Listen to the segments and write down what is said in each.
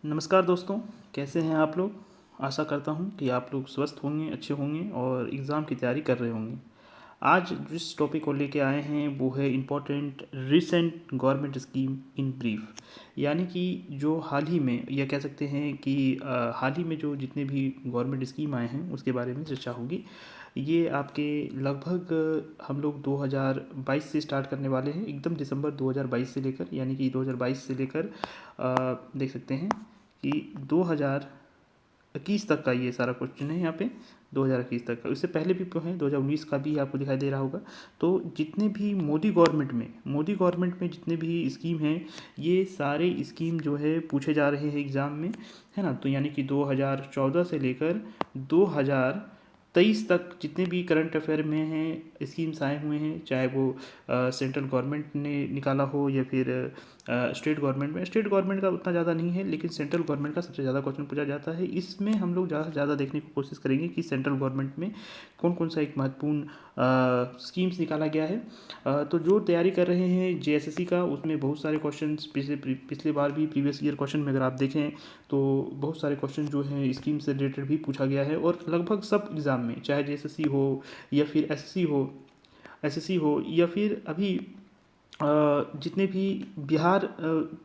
नमस्कार दोस्तों, कैसे हैं आप लोग। आशा करता हूं कि आप लोग स्वस्थ होंगे, अच्छे होंगे और एग्ज़ाम की तैयारी कर रहे होंगे। आज जिस टॉपिक को लेके आए हैं वो है important recent government scheme in brief. यानी कि जो हाल ही में, या कह सकते हैं कि हाल ही में जो जितने भी गवर्नमेंट स्कीम आए हैं उसके बारे में चर्चा होगी। ये आपके लगभग हम लोग 2022 से स्टार्ट करने वाले हैं, एकदम दिसंबर 2022 से लेकर, यानी कि 2022 से लेकर देख सकते हैं कि 2021 तक का ये सारा क्वेश्चन है यहाँ पे। 2021 तक का, इससे पहले भी है 2019 का भी आपको दिखाई दे रहा होगा। तो जितने भी मोदी गवर्नमेंट में जितने भी स्कीम हैं, ये सारे स्कीम जो है पूछे जा रहे हैं एग्ज़ाम में, है ना। तो यानी कि 2014 से लेकर 2023 तक जितने भी करंट अफेयर में हैं स्कीम्स आए हुए हैं, चाहे वो सेंट्रल गवर्नमेंट ने निकाला हो या फिर स्टेट गवर्नमेंट का उतना ज़्यादा नहीं है, लेकिन सेंट्रल गवर्नमेंट का सबसे ज़्यादा क्वेश्चन पूछा जाता है। इसमें हम लोग ज़्यादा से ज़्यादा देखने की कोशिश करेंगे कि सेंट्रल गवर्नमेंट में कौन कौन सा एक महत्वपूर्ण स्कीम्स निकाला गया है। तो जो तैयारी कर रहे हैं जेएसएससी का, उसमें बहुत सारे क्वेश्चन पिछले बार भी प्रीवियस ईयर क्वेश्चन में अगर आप देखें तो बहुत सारे क्वेश्चन जो हैं स्कीम से रिलेटेड भी पूछा गया है। और लगभग सब एग्ज़ाम में, चाहे जेएसएससी हो या फिर एसएससी हो या फिर अभी जितने भी बिहार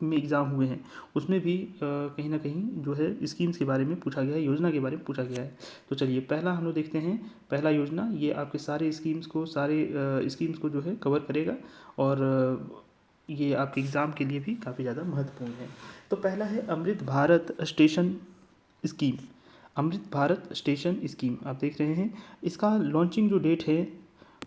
में एग्ज़ाम हुए हैं उसमें भी कहीं ना कहीं जो है स्कीम्स के बारे में पूछा गया है, योजना के बारे में पूछा गया है। तो चलिए पहला हम लोग देखते हैं। पहला योजना ये आपके सारे स्कीम्स को जो है कवर करेगा, और ये आपके एग्ज़ाम के लिए भी काफ़ी ज़्यादा महत्वपूर्ण है। तो पहला है Amrit Bharat station scheme. Amrit Bharat station scheme आप देख रहे हैं, इसका लॉन्चिंग जो डेट है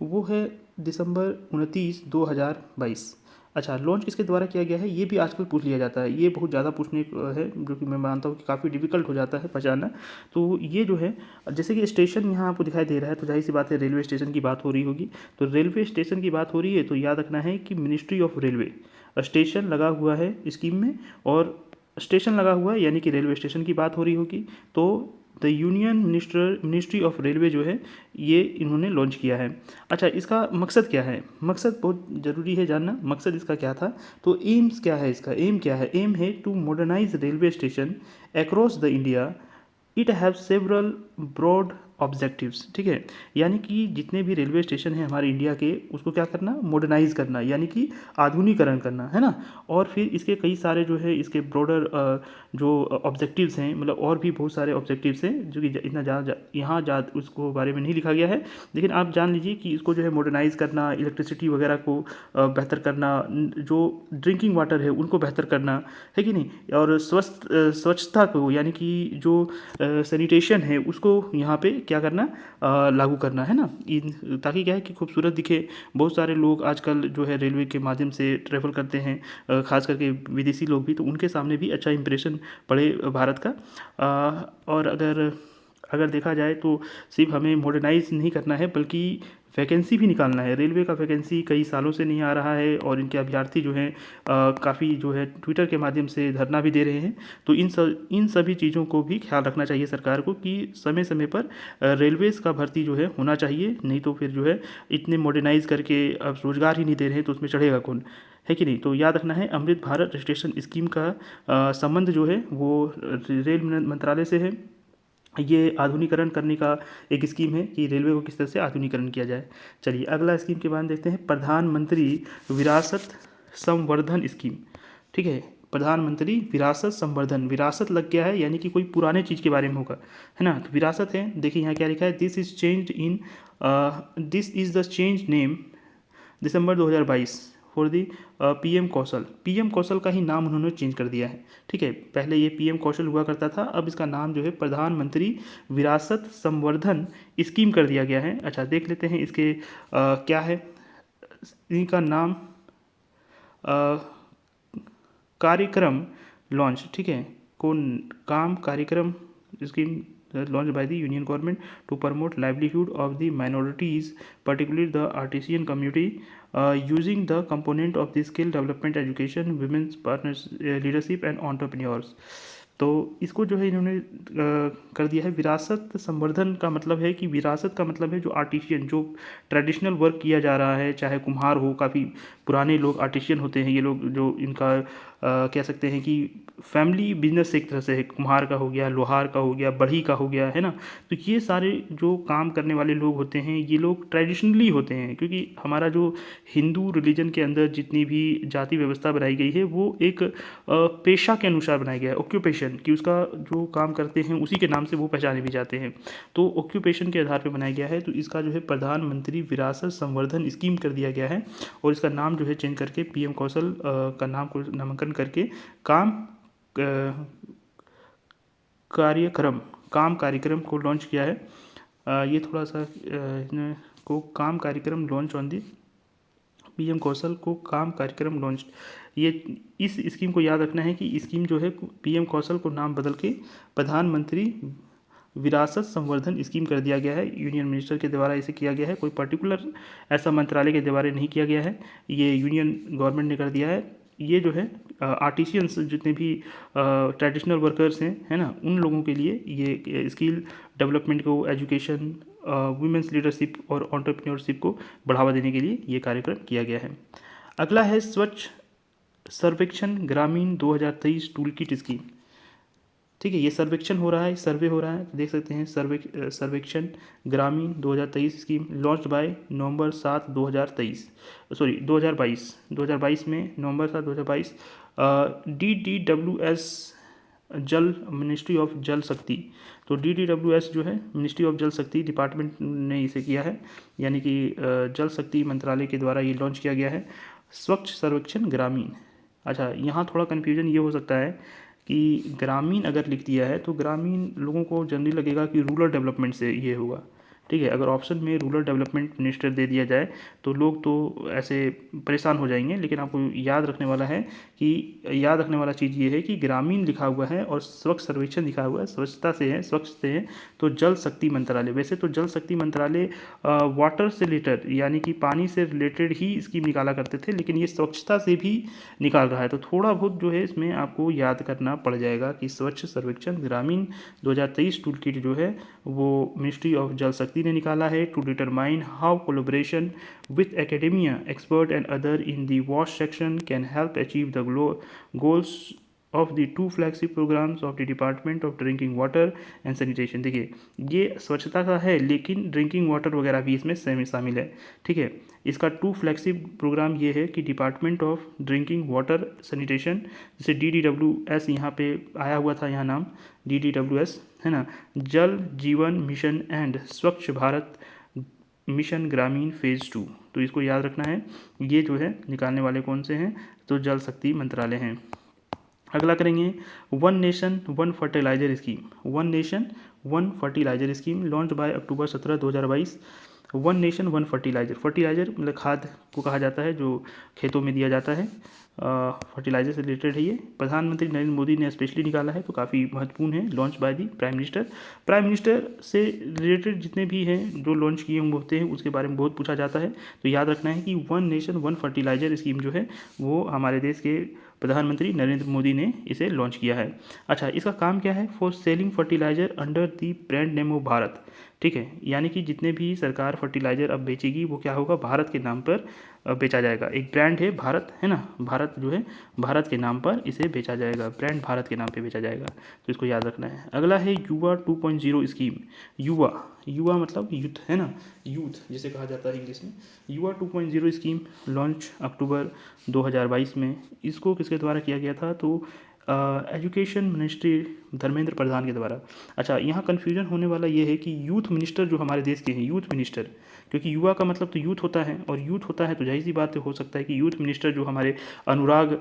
वो है दिसंबर 29, 2022। अच्छा, लॉन्च किसके द्वारा किया गया है ये भी आजकल पूछ लिया जाता है। ये बहुत ज़्यादा पूछने है, जो कि मैं मानता हूँ कि काफ़ी डिफिकल्ट हो जाता है पहचानना। तो ये जो है, जैसे कि स्टेशन यहाँ आपको दिखाई दे रहा है, तो जाहिर सी बात है रेलवे स्टेशन की बात हो रही होगी। तो रेलवे स्टेशन की बात हो रही है तो याद रखना है कि मिनिस्ट्री ऑफ रेलवे स्टेशन लगा हुआ है स्कीम में, और स्टेशन लगा हुआ है यानी कि रेलवे स्टेशन की बात हो रही होगी। तो the union ministry of railway जो है ये इन्होंने लॉन्च किया है। अच्छा, इसका मकसद क्या है, मकसद बहुत ज़रूरी है जानना, मकसद इसका क्या था। तो एम्स क्या है, इसका एम क्या है, एम है to modernise railway station across the India. It have several broad objectives, ठीक है। यानी कि जितने भी रेलवे स्टेशन हैं हमारे इंडिया के, उसको क्या करना, मॉडर्नाइज करना, यानी कि आधुनिकरण करना, है ना। और फिर इसके कई सारे जो है इसके ब्रॉडर जो ऑब्जेक्टिव्स हैं, मतलब और भी बहुत सारे ऑब्जेक्टिव्स हैं जो कि इतना ज़्यादा यहाँ उसको बारे में नहीं लिखा गया है। लेकिन आप जान लीजिए कि इसको जो है मॉडर्नाइज करना, इलेक्ट्रिसिटी वगैरह को बेहतर करना, जो ड्रिंकिंग वाटर है उनको बेहतर करना, है कि नहीं। और स्वच्छता को, यानी कि जो सैनिटेशन है उसको यहाँ पे क्या करना, लागू करना, है ना। ताकि क्या है कि खूबसूरत दिखे। बहुत सारे लोग आजकल जो है रेलवे के माध्यम से ट्रैवल करते हैं, खास करके विदेशी लोग भी, तो उनके सामने भी अच्छा इंप्रेशन पड़े भारत का। और अगर अगर देखा जाए तो सिर्फ हमें मॉडर्नाइज नहीं करना है, बल्कि वैकेंसी भी निकालना है। रेलवे का वैकेंसी कई सालों से नहीं आ रहा है, और इनके अभ्यर्थी जो हैं काफ़ी जो है ट्विटर के माध्यम से धरना भी दे रहे हैं। तो इन सभी चीज़ों को भी ख्याल रखना चाहिए सरकार को, कि समय समय पर रेलवेज़ का भर्ती जो है होना चाहिए। नहीं तो फिर जो है इतने मॉडर्नाइज करके अब रोज़गार ही नहीं दे रहे हैं तो उसमें चढ़ेगा कौन, है कि नहीं। तो याद रखना है अमृत भारत स्टेशन स्कीम का संबंध जो है वो रेल मंत्रालय से है। ये आधुनिकरण करने का एक स्कीम है कि रेलवे को किस तरह से आधुनिकरण किया जाए। चलिए अगला स्कीम के बारे में देखते हैं, प्रधानमंत्री विरासत संवर्धन स्कीम, ठीक है। प्रधानमंत्री विरासत संवर्धन, विरासत लग गया है यानी कि कोई पुराने चीज़ के बारे में होगा, है ना। तो विरासत है, देखिए यहाँ क्या लिखा है, this is the change name December 2022 for the PM Kaushal. PM Kaushal का ही नाम उन्होंने चेंज कर दिया है, ठीक है। पहले ये पीएम कौशल हुआ करता था, अब इसका नाम जो है प्रधानमंत्री विरासत संवर्धन स्कीम कर दिया गया है। अच्छा, देख लेते हैं इसके क्या है इनका नाम, कार्यक्रम लॉन्च, ठीक है। कौन काम कार्यक्रम scheme launched by the union government to promote livelihood of the minorities, particularly the artisan community, using the component of the skill development education, women's partners leadership and entrepreneurs। तो इसको जो है इन्होंने कर दिया है विरासत संवर्धन। का मतलब है कि विरासत का मतलब है जो आर्टिशियन, जो ट्रेडिशनल वर्क किया जा रहा है, चाहे कुम्हार हो, काफ़ी पुराने लोग आर्टिशियन होते हैं ये लोग, जो इनका कह सकते हैं कि फैमिली बिजनेस एक तरह से है, कुम्हार का हो गया, लोहार का हो गया, बढ़ई का हो गया, है ना। तो ये सारे जो काम करने वाले लोग होते हैं ये लोग ट्रेडिशनली होते हैं, क्योंकि हमारा जो हिंदू रिलीजन के अंदर जितनी भी जाति व्यवस्था बनाई गई है वो एक पेशा के अनुसार बनाया गया है, ऑक्यूपेशन कि उसका जो काम करते हैं उसी के नाम से वो पहचाने भी जाते हैं, तो ऑक्यूपेशन के आधार पर बनाया गया है। तो इसका जो है प्रधानमंत्री विरासत संवर्धन स्कीम कर दिया गया है, और इसका नाम जो है चेंज करके पीएम कौशल का नाम को नामांकन करके काम कार्यक्रम को लॉन्च किया है। ये थोड़ा सा को काम कार्यक्रम लॉन्च ऑन दी पीएम कौशल को काम कार्यक्रम लॉन्च। ये इस स्कीम को याद रखना है कि स्कीम जो है पीएम कौशल को नाम बदल के प्रधानमंत्री विरासत संवर्धन स्कीम कर दिया गया है। यूनियन मिनिस्टर के द्वारा इसे किया गया है, कोई पर्टिकुलर ऐसा मंत्रालय के द्वारा नहीं किया गया है, ये यूनियन गवर्नमेंट ने कर दिया है। ये जो है आर्टिशियंस जितने भी ट्रेडिशनल वर्कर्स हैं, है ना, उन लोगों के लिए ये स्किल डेवलपमेंट को, एजुकेशन, वुमेंस लीडरशिप और एंटरप्रेन्योरशिप को बढ़ावा देने के लिए ये कार्यक्रम किया गया है। अगला है स्वच्छ सर्वेक्षण ग्रामीण 2023 टूल किट स्कीम। ठीक है, ये सर्वेक्षण हो रहा है, सर्वे हो रहा है, तो देख सकते हैं सर्वेक्षण ग्रामीण 2023 स्कीम लॉन्च बाय नवंबर 7 2023 सॉरी 2022 में नवंबर 7 2022 DDWS जल मिनिस्ट्री ऑफ जल शक्ति। तो DDWS जो है मिनिस्ट्री ऑफ जल शक्ति डिपार्टमेंट ने इसे किया है, यानी कि जल शक्ति मंत्रालय के द्वारा ये लॉन्च किया गया है स्वच्छ सर्वेक्षण ग्रामीण। अच्छा, यहाँ थोड़ा कन्फ्यूजन ये हो सकता है कि ग्रामीण अगर लिख दिया है तो ग्रामीण लोगों को जनरली लगेगा कि रूरल डेवलपमेंट से ये होगा। ठीक है, अगर ऑप्शन में रूरल डेवलपमेंट मिनिस्टर दे दिया जाए तो लोग तो ऐसे परेशान हो जाएंगे, लेकिन आपको याद रखने वाला चीज़ ये है कि ग्रामीण लिखा हुआ है और स्वच्छ सर्वेक्षण लिखा हुआ है, स्वच्छता से है, स्वच्छ से है, तो जल शक्ति मंत्रालय। वैसे तो जल शक्ति मंत्रालय वाटर से रिलेटेड यानी कि पानी से रिलेटेड ही स्कीम निकाला करते थे, लेकिन ये स्वच्छता से भी निकाल रहा है, तो थोड़ा बहुत जो है इसमें आपको याद करना पड़ जाएगा कि स्वच्छ सर्वेक्षण ग्रामीण 2023 टूल किट जो है वो मिनिस्ट्री ऑफ जल शक्ति ने निकाला है to determine how collaboration with academia expert and other in the वॉश section can help achieve the goals of the 2 flagship programmes of the department of drinking water and sanitation. देखिए, ये स्वच्छता का है लेकिन ड्रिंकिंग वाटर वगैरह भी इसमें शामिल है। ठीक है, इसका 2 फ्लैगशिप प्रोग्राम ये है कि department of drinking water sanitation, जैसे DDWS यहाँ पे आया हुआ था, यहाँ नाम DDWS है ना, जल जीवन मिशन एंड स्वच्छ भारत मिशन ग्रामीण फेज़ 2। तो इसको याद रखना है, ये जो है निकालने वाले कौन से हैं, तो जल शक्ति मंत्रालय हैं। अगला करेंगे one nation one fertiliser scheme. One nation one fertiliser scheme launch by October 17 2022। One nation one fertiliser मतलब खाद को कहा जाता है जो खेतों में दिया जाता है, फर्टिलाइजर से रिलेटेड है ये। प्रधानमंत्री नरेंद्र मोदी ने स्पेशली निकाला है, तो काफ़ी महत्वपूर्ण है, launch by the prime minister से रिलेटेड जितने भी हैं जो लॉन्च किए हुए होते हैं उसके बारे में बहुत पूछा जाता है। तो याद रखना है कि one nation one fertiliser scheme जो है वो हमारे देश के प्रधानमंत्री नरेंद्र मोदी ने इसे लॉन्च किया है। अच्छा, इसका काम क्या है, for selling fertiliser under the brand name of Bharat. ठीक है, यानी कि जितने भी सरकार फर्टिलाइज़र अब बेचेगी वो क्या होगा, भारत के नाम पर बेचा जाएगा। एक ब्रांड है भारत, है ना, भारत जो है भारत के नाम पर इसे बेचा जाएगा, ब्रांड भारत के नाम पे बेचा जाएगा, तो इसको याद रखना है। अगला है युवा 2.0 स्कीम। युवा मतलब यूथ, है ना, यूथ जिसे कहा जाता है इंग्लिश में। युवा 2.0 स्कीम लॉन्च अक्टूबर 2022 में। इसको किसके द्वारा किया गया था, तो एजुकेशन मिनिस्ट्री धर्मेंद्र प्रधान के द्वारा। अच्छा, यहाँ कन्फ्यूजन होने वाला ये है कि यूथ मिनिस्टर जो हमारे देश के हैं, यूथ मिनिस्टर, क्योंकि युवा का मतलब तो यूथ होता है, और यूथ होता है तो जाहिर सी बात हो सकता है कि यूथ मिनिस्टर जो हमारे अनुराग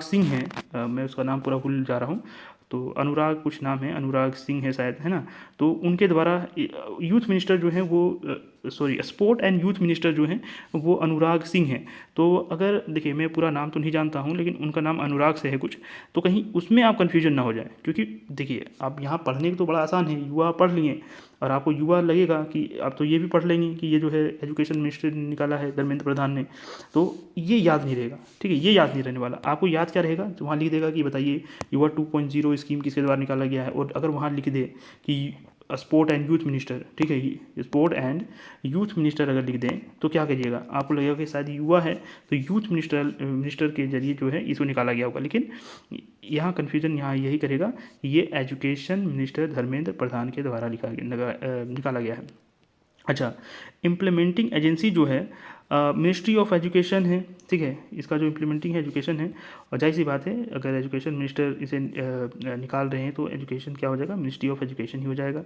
सिंह हैं, मैं उसका नाम पूरा भूल जा रहा हूँ, तो अनुराग कुछ नाम है, अनुराग सिंह है शायद, है ना, तो उनके द्वारा यूथ मिनिस्टर जो हैं वो स्पोर्ट एंड यूथ मिनिस्टर जो हैं वो अनुराग सिंह हैं। तो अगर देखिए, मैं पूरा नाम तो नहीं जानता हूँ लेकिन उनका नाम अनुराग से है कुछ, तो कहीं उसमें आप कन्फ्यूजन ना हो जाए, क्योंकि देखिए आप यहाँ पढ़ने को तो बड़ा आसान है, युवा पढ़ लिए और आपको युवा लगेगा कि आप तो ये भी पढ़ लेंगे कि ये जो है एजुकेशन मिनिस्ट्री ने निकाला है धर्मेंद्र प्रधान ने, तो ये याद नहीं रहेगा। ठीक है, ये याद नहीं रहने वाला। आपको याद क्या रहेगा, तो वहाँ लिख देगा कि बताइए युवा 2.0 स्कीम किसके द्वारा निकाला गया है, और अगर वहाँ लिख दे कि स्पोर्ट एंड यूथ मिनिस्टर, ठीक है, ये स्पोर्ट एंड यूथ मिनिस्टर अगर लिख दें तो क्या करिएगा, आपको लगेगा कि शायद युवा है तो यूथ मिनिस्टर के जरिए जो है इसको निकाला गया होगा, लेकिन यहाँ कन्फ्यूजन यहाँ यही करेगा, ये एजुकेशन मिनिस्टर धर्मेंद्र प्रधान के द्वारा निकाला गया है। अच्छा, इम्प्लीमेंटिंग एजेंसी जो है मिनिस्ट्री ऑफ एजुकेशन है, ठीक है, इसका जो इम्प्लीमेंटिंग एजुकेशन है, और जाहिर सी बात है अगर एजुकेशन मिनिस्टर इसे निकाल रहे हैं तो एजुकेशन क्या हो जाएगा, मिनिस्ट्री ऑफ एजुकेशन ही हो जाएगा।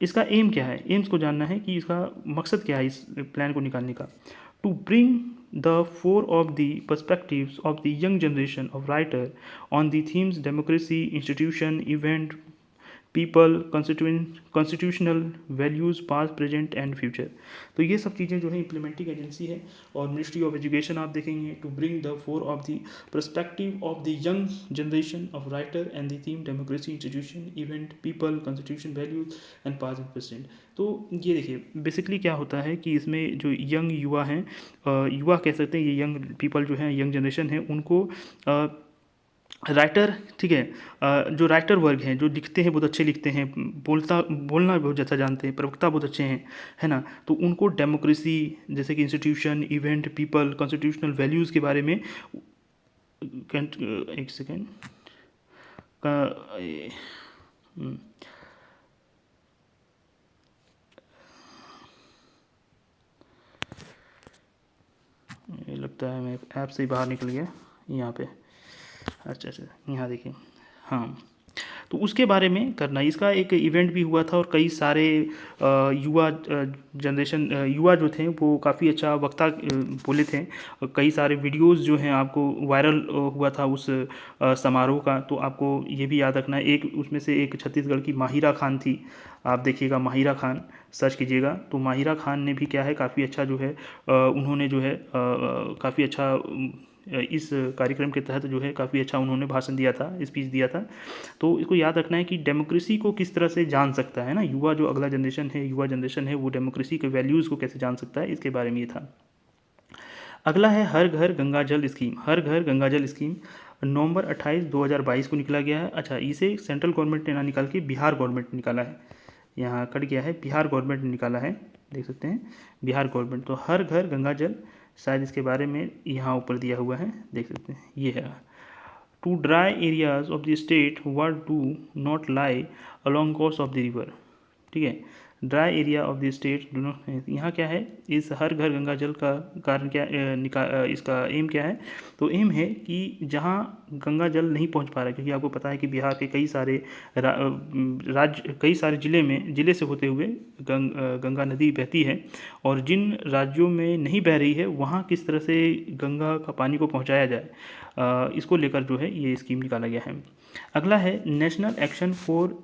इसका एम क्या है, एम्स को जानना है कि इसका मकसद क्या है इस प्लान को निकालने का। To bring the fore of the perspectives of the young generation of writer on the themes democracy, institution, event, people, constitutional values, past, present and future. तो ये सब चीज़ें जो है इम्प्लीमेंटिंग एजेंसी है। और मिनिस्ट्री ऑफ एजुकेशन आप देखेंगे, to bring the fore of the perspective of the young generation of writer and the theme democracy, institution, event, people, constitution, values and past and present. तो ये देखिए basically क्या होता है कि इसमें जो यंग युवा हैं, युवा कह सकते हैं, ये यंग पीपल जो हैं, यंग जनरेशन है, उनको राइटर, ठीक है, जो राइटर वर्ग हैं, जो लिखते हैं बहुत अच्छे लिखते हैं, बोलना बहुत अच्छा जानते हैं, प्रवक्ता बहुत अच्छे हैं, है ना, तो उनको डेमोक्रेसी जैसे कि institution, event, people, constitutional values के बारे में एक सेकेंड ये लगता है मैं ऐप से ही बाहर निकल गया यहाँ पे। अच्छा, यहाँ देखिए, हाँ, तो उसके बारे में करना। इसका एक इवेंट भी हुआ था और कई सारे युवा जनरेशन युवा जो थे वो काफ़ी अच्छा वक्ता बोले थे, और कई सारे वीडियोस जो हैं आपको वायरल हुआ था उस समारोह का। तो आपको ये भी याद रखना है, एक उसमें से एक छत्तीसगढ़ की माहिरा खान थी, आप देखिएगा माहिरा खान, सर्च कीजिएगा। तो माहिरा खान ने भी क्या है काफ़ी अच्छा जो है उन्होंने जो है काफ़ी अच्छा इस कार्यक्रम के तहत जो है काफ़ी अच्छा उन्होंने भाषण दिया था, स्पीच दिया था। तो इसको याद रखना है कि डेमोक्रेसी को किस तरह से जान सकता है ना युवा, जो अगला जनरेशन है, युवा जनरेशन है, वो डेमोक्रेसी के वैल्यूज़ को कैसे जान सकता है, इसके बारे में ये था। अगला है हर घर गंगा जल स्कीम। हर घर गंगा जल स्कीम नवंबर 28 2022 को निकला गया है। अच्छा, इसे सेंट्रल गवर्नमेंट ने ना निकाल के बिहार गवर्नमेंट ने निकाला है, यहाँ कट गया है, बिहार गवर्नमेंट ने निकाला है, देख सकते हैं बिहार गवर्नमेंट। तो हर घर गंगा जल, शायद इसके बारे में यहाँ ऊपर दिया हुआ है, देख सकते हैं, ये है। To dry areas of the state where do not lie along course of the river, ठीक है, dry area of the state do not, यहाँ क्या है, इस हर घर गंगा जल का कारण क्या इसका एम क्या है, तो एम है कि जहाँ गंगा जल नहीं पहुँच पा रहा है, क्योंकि आपको पता है कि बिहार के कई सारे राज्य, कई सारे जिले से होते हुए गंगा नदी बहती है, और जिन राज्यों में नहीं बह रही है वहाँ किस तरह से गंगा का पानी को पहुँचाया जाए, इसको लेकर जो है ये स्कीम निकाला गया है। अगला है national action for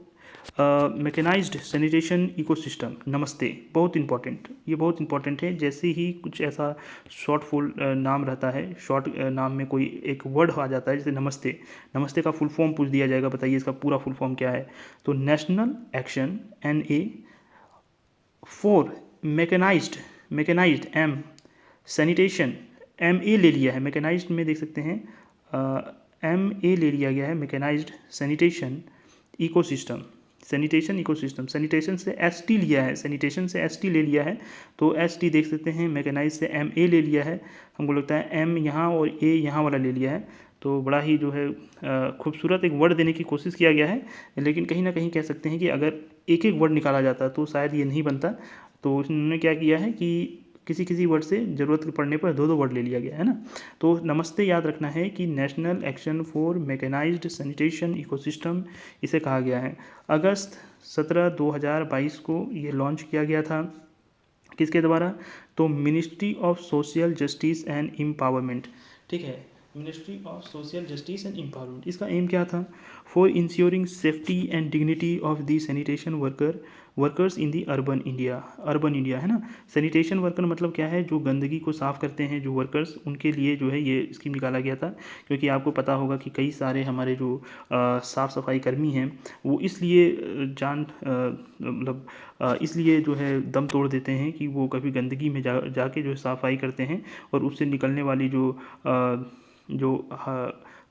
mechanised sanitation ecosystem, Namaste, बहुत इंपॉर्टेंट, ये बहुत इंपॉर्टेंट है। जैसे ही कुछ ऐसा शॉर्ट फुल नाम रहता है, शॉर्ट नाम में कोई एक वर्ड आ जाता है, जैसे नमस्ते, नमस्ते का फुल फॉर्म पूछ दिया जाएगा, बताइए इसका पूरा फुल फॉर्म क्या है, तो national action NA for mechanised M, sanitation MA ले लिया है, मैकेनाइज्ड में देख सकते हैं MA ले लिया गया है, mechanised sanitation ecosystem, sanitation ecosystem, sanitation से ST लिया है, सैनिटेशन से ST ले लिया है, तो ST देख सकते हैं, मैकेनाइज से MA ले लिया है, हमको लगता है M यहाँ और A यहाँ वाला ले लिया है। तो बड़ा ही जो है खूबसूरत एक वर्ड देने की कोशिश किया गया है, लेकिन कहीं ना कहीं कह सकते हैं कि अगर एक एक वर्ड निकाला जाता तो शायद ये नहीं बनता। तो उन्होंने क्या किया है कि किसी किसी वर्ड से ज़रूरत पड़ने पर दो दो वर्ड ले लिया गया है ना। तो नमस्ते याद रखना है कि national action for mechanised sanitation ecosystem इसे कहा गया है। अगस्त 17 2022 को ये लॉन्च किया गया था, किसके द्वारा, तो ministry of social justice and empowerment, ठीक है, ministry of social justice and empowerment. इसका एम क्या था, for ensuring safety and dignity of the sanitation workers in the urban India, है ना। सैनिटेशन वर्कर मतलब क्या है, जो गंदगी को साफ़ करते हैं, जो वर्कर्स, उनके लिए जो है ये स्कीम निकाला गया था। क्योंकि आपको पता होगा कि कई सारे हमारे जो साफ़ सफाई कर्मी हैं वो इसलिए इसलिए जो है दम तोड़ देते हैं कि वो कभी गंदगी में जाके जो सफाई करते हैं, और उससे निकलने वाली जो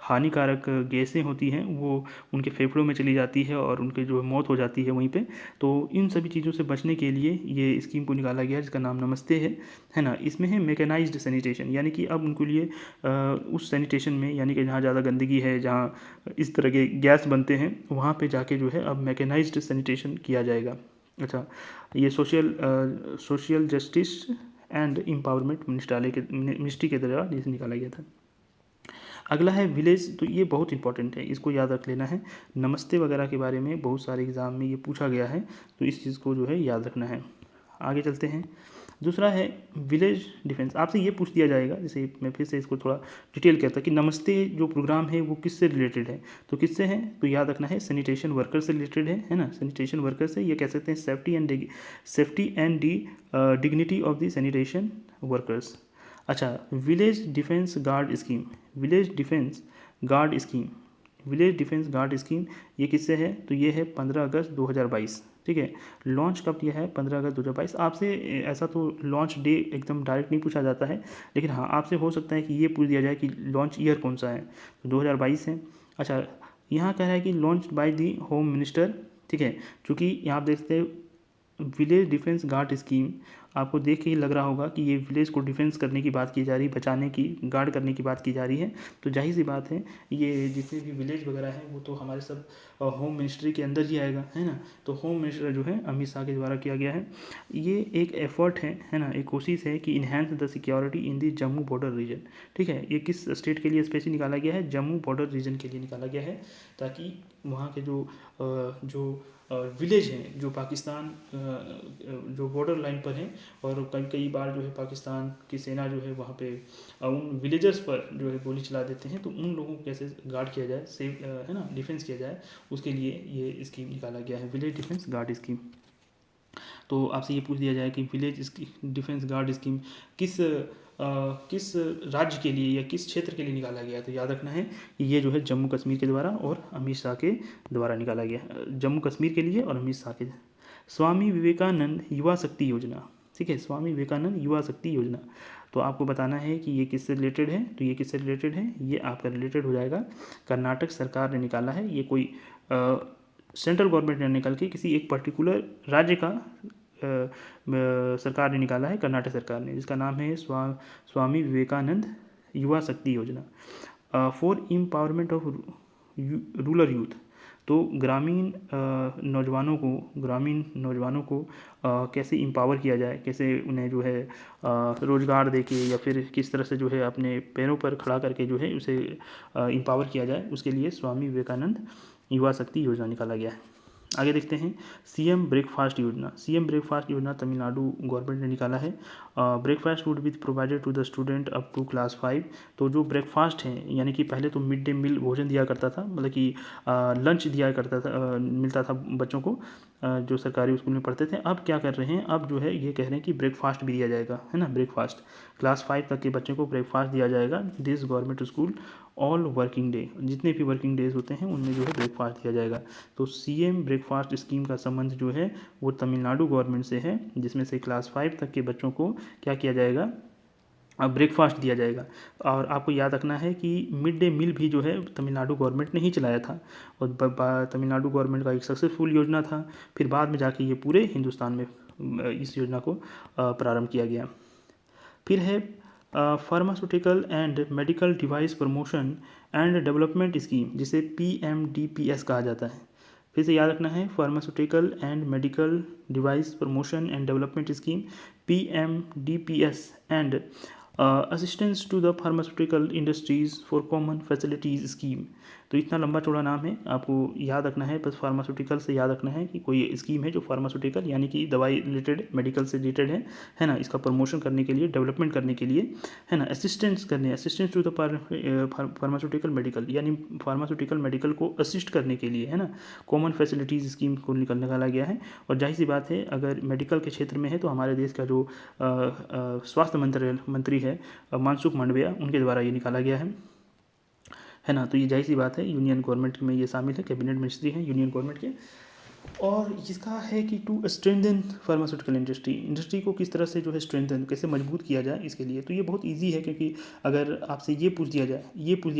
हानिकारक गैसें होती हैं वो उनके फेफड़ों में चली जाती है और उनके जो मौत हो जाती है वहीं पे। तो इन सभी चीज़ों से बचने के लिए ये स्कीम को निकाला गया है जिसका नाम नमस्ते है ना। इसमें है मैकेनाइज्ड सैनिटेशन, यानी कि अब उनके लिए उस सैनिटेशन में, यानी कि जहाँ ज़्यादा गंदगी है, जहाँ इस तरह के गैस बनते हैं, वहाँ पे जाके जो है अब मैकेनाइज्ड सैनिटेशन किया जाएगा। अच्छा, ये social justice and empowerment ministry के द्वारा जिसे निकाला गया था। अगला है विलेज, तो ये बहुत इंपॉर्टेंट है, इसको याद रख लेना है। नमस्ते वगैरह के बारे में बहुत सारे एग्ज़ाम में ये पूछा गया है, तो इस चीज़ को जो है याद रखना है। आगे चलते हैं। दूसरा है विलेज डिफेंस। आपसे ये पूछ दिया जाएगा, जैसे मैं फिर से इसको थोड़ा डिटेल कहता कि नमस्ते जो प्रोग्राम है वो किससे रिलेटेड है, तो किससे है, तो याद रखना है सैनिटेशन वर्कर से रिलेटेड है ना। सैनिटेशन वर्कर से ये कह सकते हैं safety and dignity of the sanitation workers. अच्छा, village defence guard scheme, village defence guard scheme, village defence guard scheme ये किससे है, तो ये है 15 अगस्त 2022। ठीक है, लॉन्च कब किया है, 15 अगस्त 2022। आपसे ऐसा तो लॉन्च डे एकदम डायरेक्ट नहीं पूछा जाता है, लेकिन हाँ आपसे हो सकता है कि ये पूछ दिया जाए कि लॉन्च ईयर कौन सा है, तो 2022 है। अच्छा, यहाँ कह रहा है कि launch by the home minister. ठीक है, चूँकि यहाँ आप देखते हैं विलेज डिफेंस गार्ड स्कीम, आपको देख के ही लग रहा होगा कि ये विलेज को डिफेंस करने की बात की जा रही, बचाने की, गार्ड करने की बात की जा रही है। तो जाहिर सी बात है ये जितने भी विलेज वगैरह हैं वो तो हमारे सब होम मिनिस्ट्री के अंदर ही आएगा, है ना। तो होम मिनिस्टर जो है अमित शाह के द्वारा किया गया है। ये एक एफर्ट है ना, एक कोशिश है कि enhance the security in the Jammu border region. ठीक है, ये किस स्टेट के लिए स्पेशली निकाला गया है, जम्मू बॉर्डर रीजन के लिए निकाला गया है, ताकि वहाँ के जो विलेज हैं, जो पाकिस्तान जो बॉर्डर लाइन पर हैं, और कई बार जो है पाकिस्तान की सेना जो है वहाँ पे उन विलेजर्स पर जो है गोली चला देते हैं, तो उन लोगों को कैसे गार्ड किया जाए, सेव है ना, डिफेंस किया जाए, उसके लिए ये स्कीम निकाला गया है, विलेज डिफेंस गार्ड स्कीम। तो आपसे ये पूछ दिया जाए कि विलेज डिफेंस गार्ड स्कीम किस राज्य के लिए या किस क्षेत्र के लिए निकाला गया है, तो याद रखना है कि ये जो है जम्मू कश्मीर के द्वारा और अमित शाह के द्वारा निकाला गया है, जम्मू कश्मीर के लिए और अमित शाह के। स्वामी विवेकानंद युवा शक्ति योजना। ठीक है, स्वामी विवेकानंद युवा शक्ति योजना, तो आपको बताना है कि ये किससे रिलेटेड है, तो ये किससे रिलेटेड है, ये आपका रिलेटेड हो जाएगा, कर्नाटक सरकार ने निकाला है। ये कोई सेंट्रल गवर्नमेंट ने निकल के किसी एक पर्टिकुलर राज्य का सरकार ने निकाला है, कर्नाटक सरकार ने, जिसका नाम है स्वामी विवेकानंद युवा शक्ति योजना for empowerment of rural youth. तो ग्रामीण नौजवानों को कैसे एम्पावर किया जाए, कैसे उन्हें जो है रोज़गार देके या फिर किस तरह से जो है अपने पैरों पर खड़ा करके जो है उसे एम्पावर किया जाए, उसके लिए स्वामी विवेकानंद युवा शक्ति योजना निकाला गया है। आगे देखते हैं सीएम ब्रेकफास्ट योजना। सीएम ब्रेकफास्ट योजना तमिलनाडु गवर्नमेंट ने निकाला है। Breakfast would be provided to the student up to class 5। तो जो ब्रेकफास्ट है, यानी कि पहले तो मिड डे मील भोजन दिया करता था, मतलब कि लंच दिया करता था, मिलता था बच्चों को जो सरकारी स्कूल में पढ़ते थे। अब क्या कर रहे हैं, अब जो है ये कह रहे हैं कि ब्रेकफास्ट भी दिया जाएगा, है ना। ब्रेकफास्ट क्लास 5 तक के बच्चों को ब्रेकफास्ट दिया जाएगा। This government school all working day, जितने भी वर्किंग डेज होते हैं उनमें जो है ब्रेकफास्ट दिया जाएगा। तो सीएम ब्रेकफास्ट स्कीम का संबंध जो है वो तमिलनाडु गवर्नमेंट से है, जिसमें से क्लास 5 तक के बच्चों को क्या किया जाएगा, ब्रेकफास्ट दिया जाएगा। और आपको याद रखना है कि मिड डे मील भी जो है तमिलनाडु गवर्नमेंट ने ही चलाया था, और तमिलनाडु गवर्नमेंट का एक सक्सेसफुल योजना था। फिर बाद में जाके ये पूरे हिंदुस्तान में इस योजना को प्रारंभ किया गया। फिर है pharmaceutical and medical device promotion and development scheme, जिसे PMDPS कहा जाता है। फिर से याद रखना है, pharmaceutical and medical device promotion and development scheme, PMDPS and assistance to the pharmaceutical industries for common facilities scheme. तो इतना लंबा चौड़ा नाम है, आपको याद रखना है, बस फार्मास्यूटिकल से याद रखना है कि कोई स्कीम है जो फार्मास्यूटिकल यानी कि दवाई रिलेटेड, मेडिकल से रिलेटेड है ना। इसका प्रमोशन करने के लिए, डेवलपमेंट करने के लिए, है ना, assistance to the pharmaceutical medical, यानी फार्मास्यूटिकल मेडिकल को असिस्ट करने के लिए, है ना। कॉमन फैसिलिटीज़ स्कीम को निकाला गया है। और जाहिर सी बात है, अगर मेडिकल के क्षेत्र में है तो हमारे देश का जो स्वास्थ्य मंत्री है मनसुख मांडविया, उनके द्वारा ये निकाला गया है ना। तो ये जाहिर सी बात है, यूनियन गवर्नमेंट में ये शामिल है, कैबिनेट मिनिस्ट्री है यूनियन गवर्नमेंट के। और इसका है कि टू स्ट्रेंथन फार्मास्यूटिकल इंडस्ट्री को किस तरह से जो है स्ट्रेंथन कैसे मजबूत किया जाए इसके लिए। तो ये बहुत इजी है, क्योंकि अगर आपसे ये पूछ दिया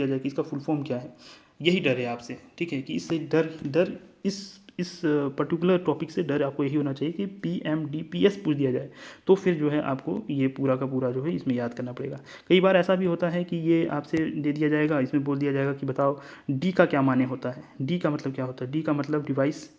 जाए कि इसका फुल फॉर्म क्या है, यही डर है आपसे, ठीक है, कि इससे डर डर इस पर्टिकुलर टॉपिक से डर आपको यही होना चाहिए कि PMDPS पूछ दिया जाए, तो फिर जो है आपको ये पूरा का पूरा जो है इसमें याद करना पड़ेगा। कई बार ऐसा भी होता है कि ये आपसे दे दिया जाएगा, इसमें बोल दिया जाएगा कि बताओ डी का क्या माने होता है, डी का मतलब क्या होता है, डी का मतलब डिवाइस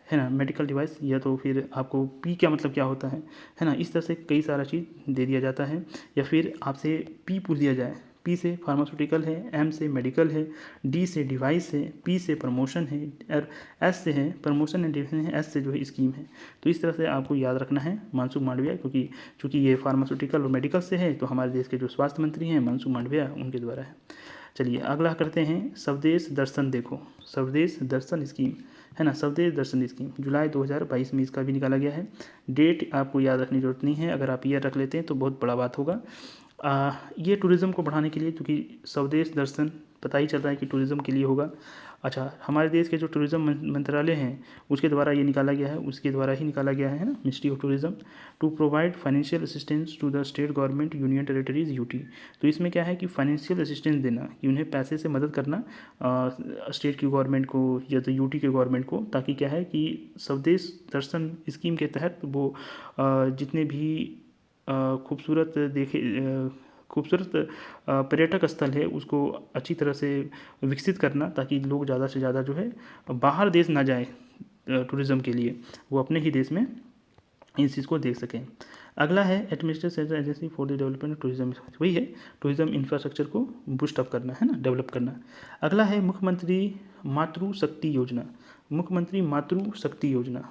है ना, मेडिकल डिवाइस, या तो फिर आपको पी क्या मतलब क्या होता है ना, इस तरह से कई सारा चीज़ दे दिया जाता है। या फिर आपसे पी पूछ दिया जाए, पी से फार्मास्यूटिकल है, एम से मेडिकल है, डी से डिवाइस है, पी से प्रमोशन है, और एस से है प्रमोशन एंड डिवीजन है, एस से जो है स्कीम है। तो इस तरह से आपको याद रखना है मनसुख मांडविया, क्योंकि चूँकि ये फार्मास्यूटिकल और मेडिकल से है, तो हमारे देश के जो स्वास्थ्य मंत्री हैं मनसुख मांडविया, उनके द्वारा है। चलिए अगला करते हैं, स्वदेश दर्शन देखो, स्वदेश दर्शन स्कीम है ना, स्वदेश दर्शन स्कीम जुलाई 2022 में इसका भी निकाला गया है। डेट आपको याद रखने की जरूरत नहीं है, अगर आप ईयर रख लेते हैं तो बहुत बड़ा बात होगा। ये टूरिज़्म को बढ़ाने के लिए, क्योंकि स्वदेश दर्शन पता ही चल रहा है कि टूरिज़्म के लिए होगा। अच्छा, हमारे देश के जो टूरिज़्म मंत्रालय हैं उसके द्वारा ये निकाला गया है, उसके द्वारा ही निकाला गया है ना, ministry of tourism, to provide financial assistance to the state government union territories UT. तो इसमें क्या है कि फाइनेंशियल असिस्टेंस देना, कि उन्हें पैसे से मदद करना स्टेट की गवर्नमेंट को या तो यूटी के गवर्नमेंट को, ताकि क्या है कि स्वदेश दर्शन स्कीम के तहत वो जितने भी खूबसूरत खूबसूरत पर्यटक स्थल है उसको अच्छी तरह से विकसित करना, ताकि लोग ज़्यादा से ज़्यादा जो है बाहर देश ना जाए टूरिज़्म के लिए, वो अपने ही देश में इस चीज़ को देख सकें। अगला है administrative central agency for the development of tourism, वही है टूरिज्म इंफ्रास्ट्रक्चर को बूस्ट अप करना है ना, डेवलप करना। अगला है मुख्यमंत्री मातृ शक्ति योजना, मुख्यमंत्री मातृ शक्ति योजना।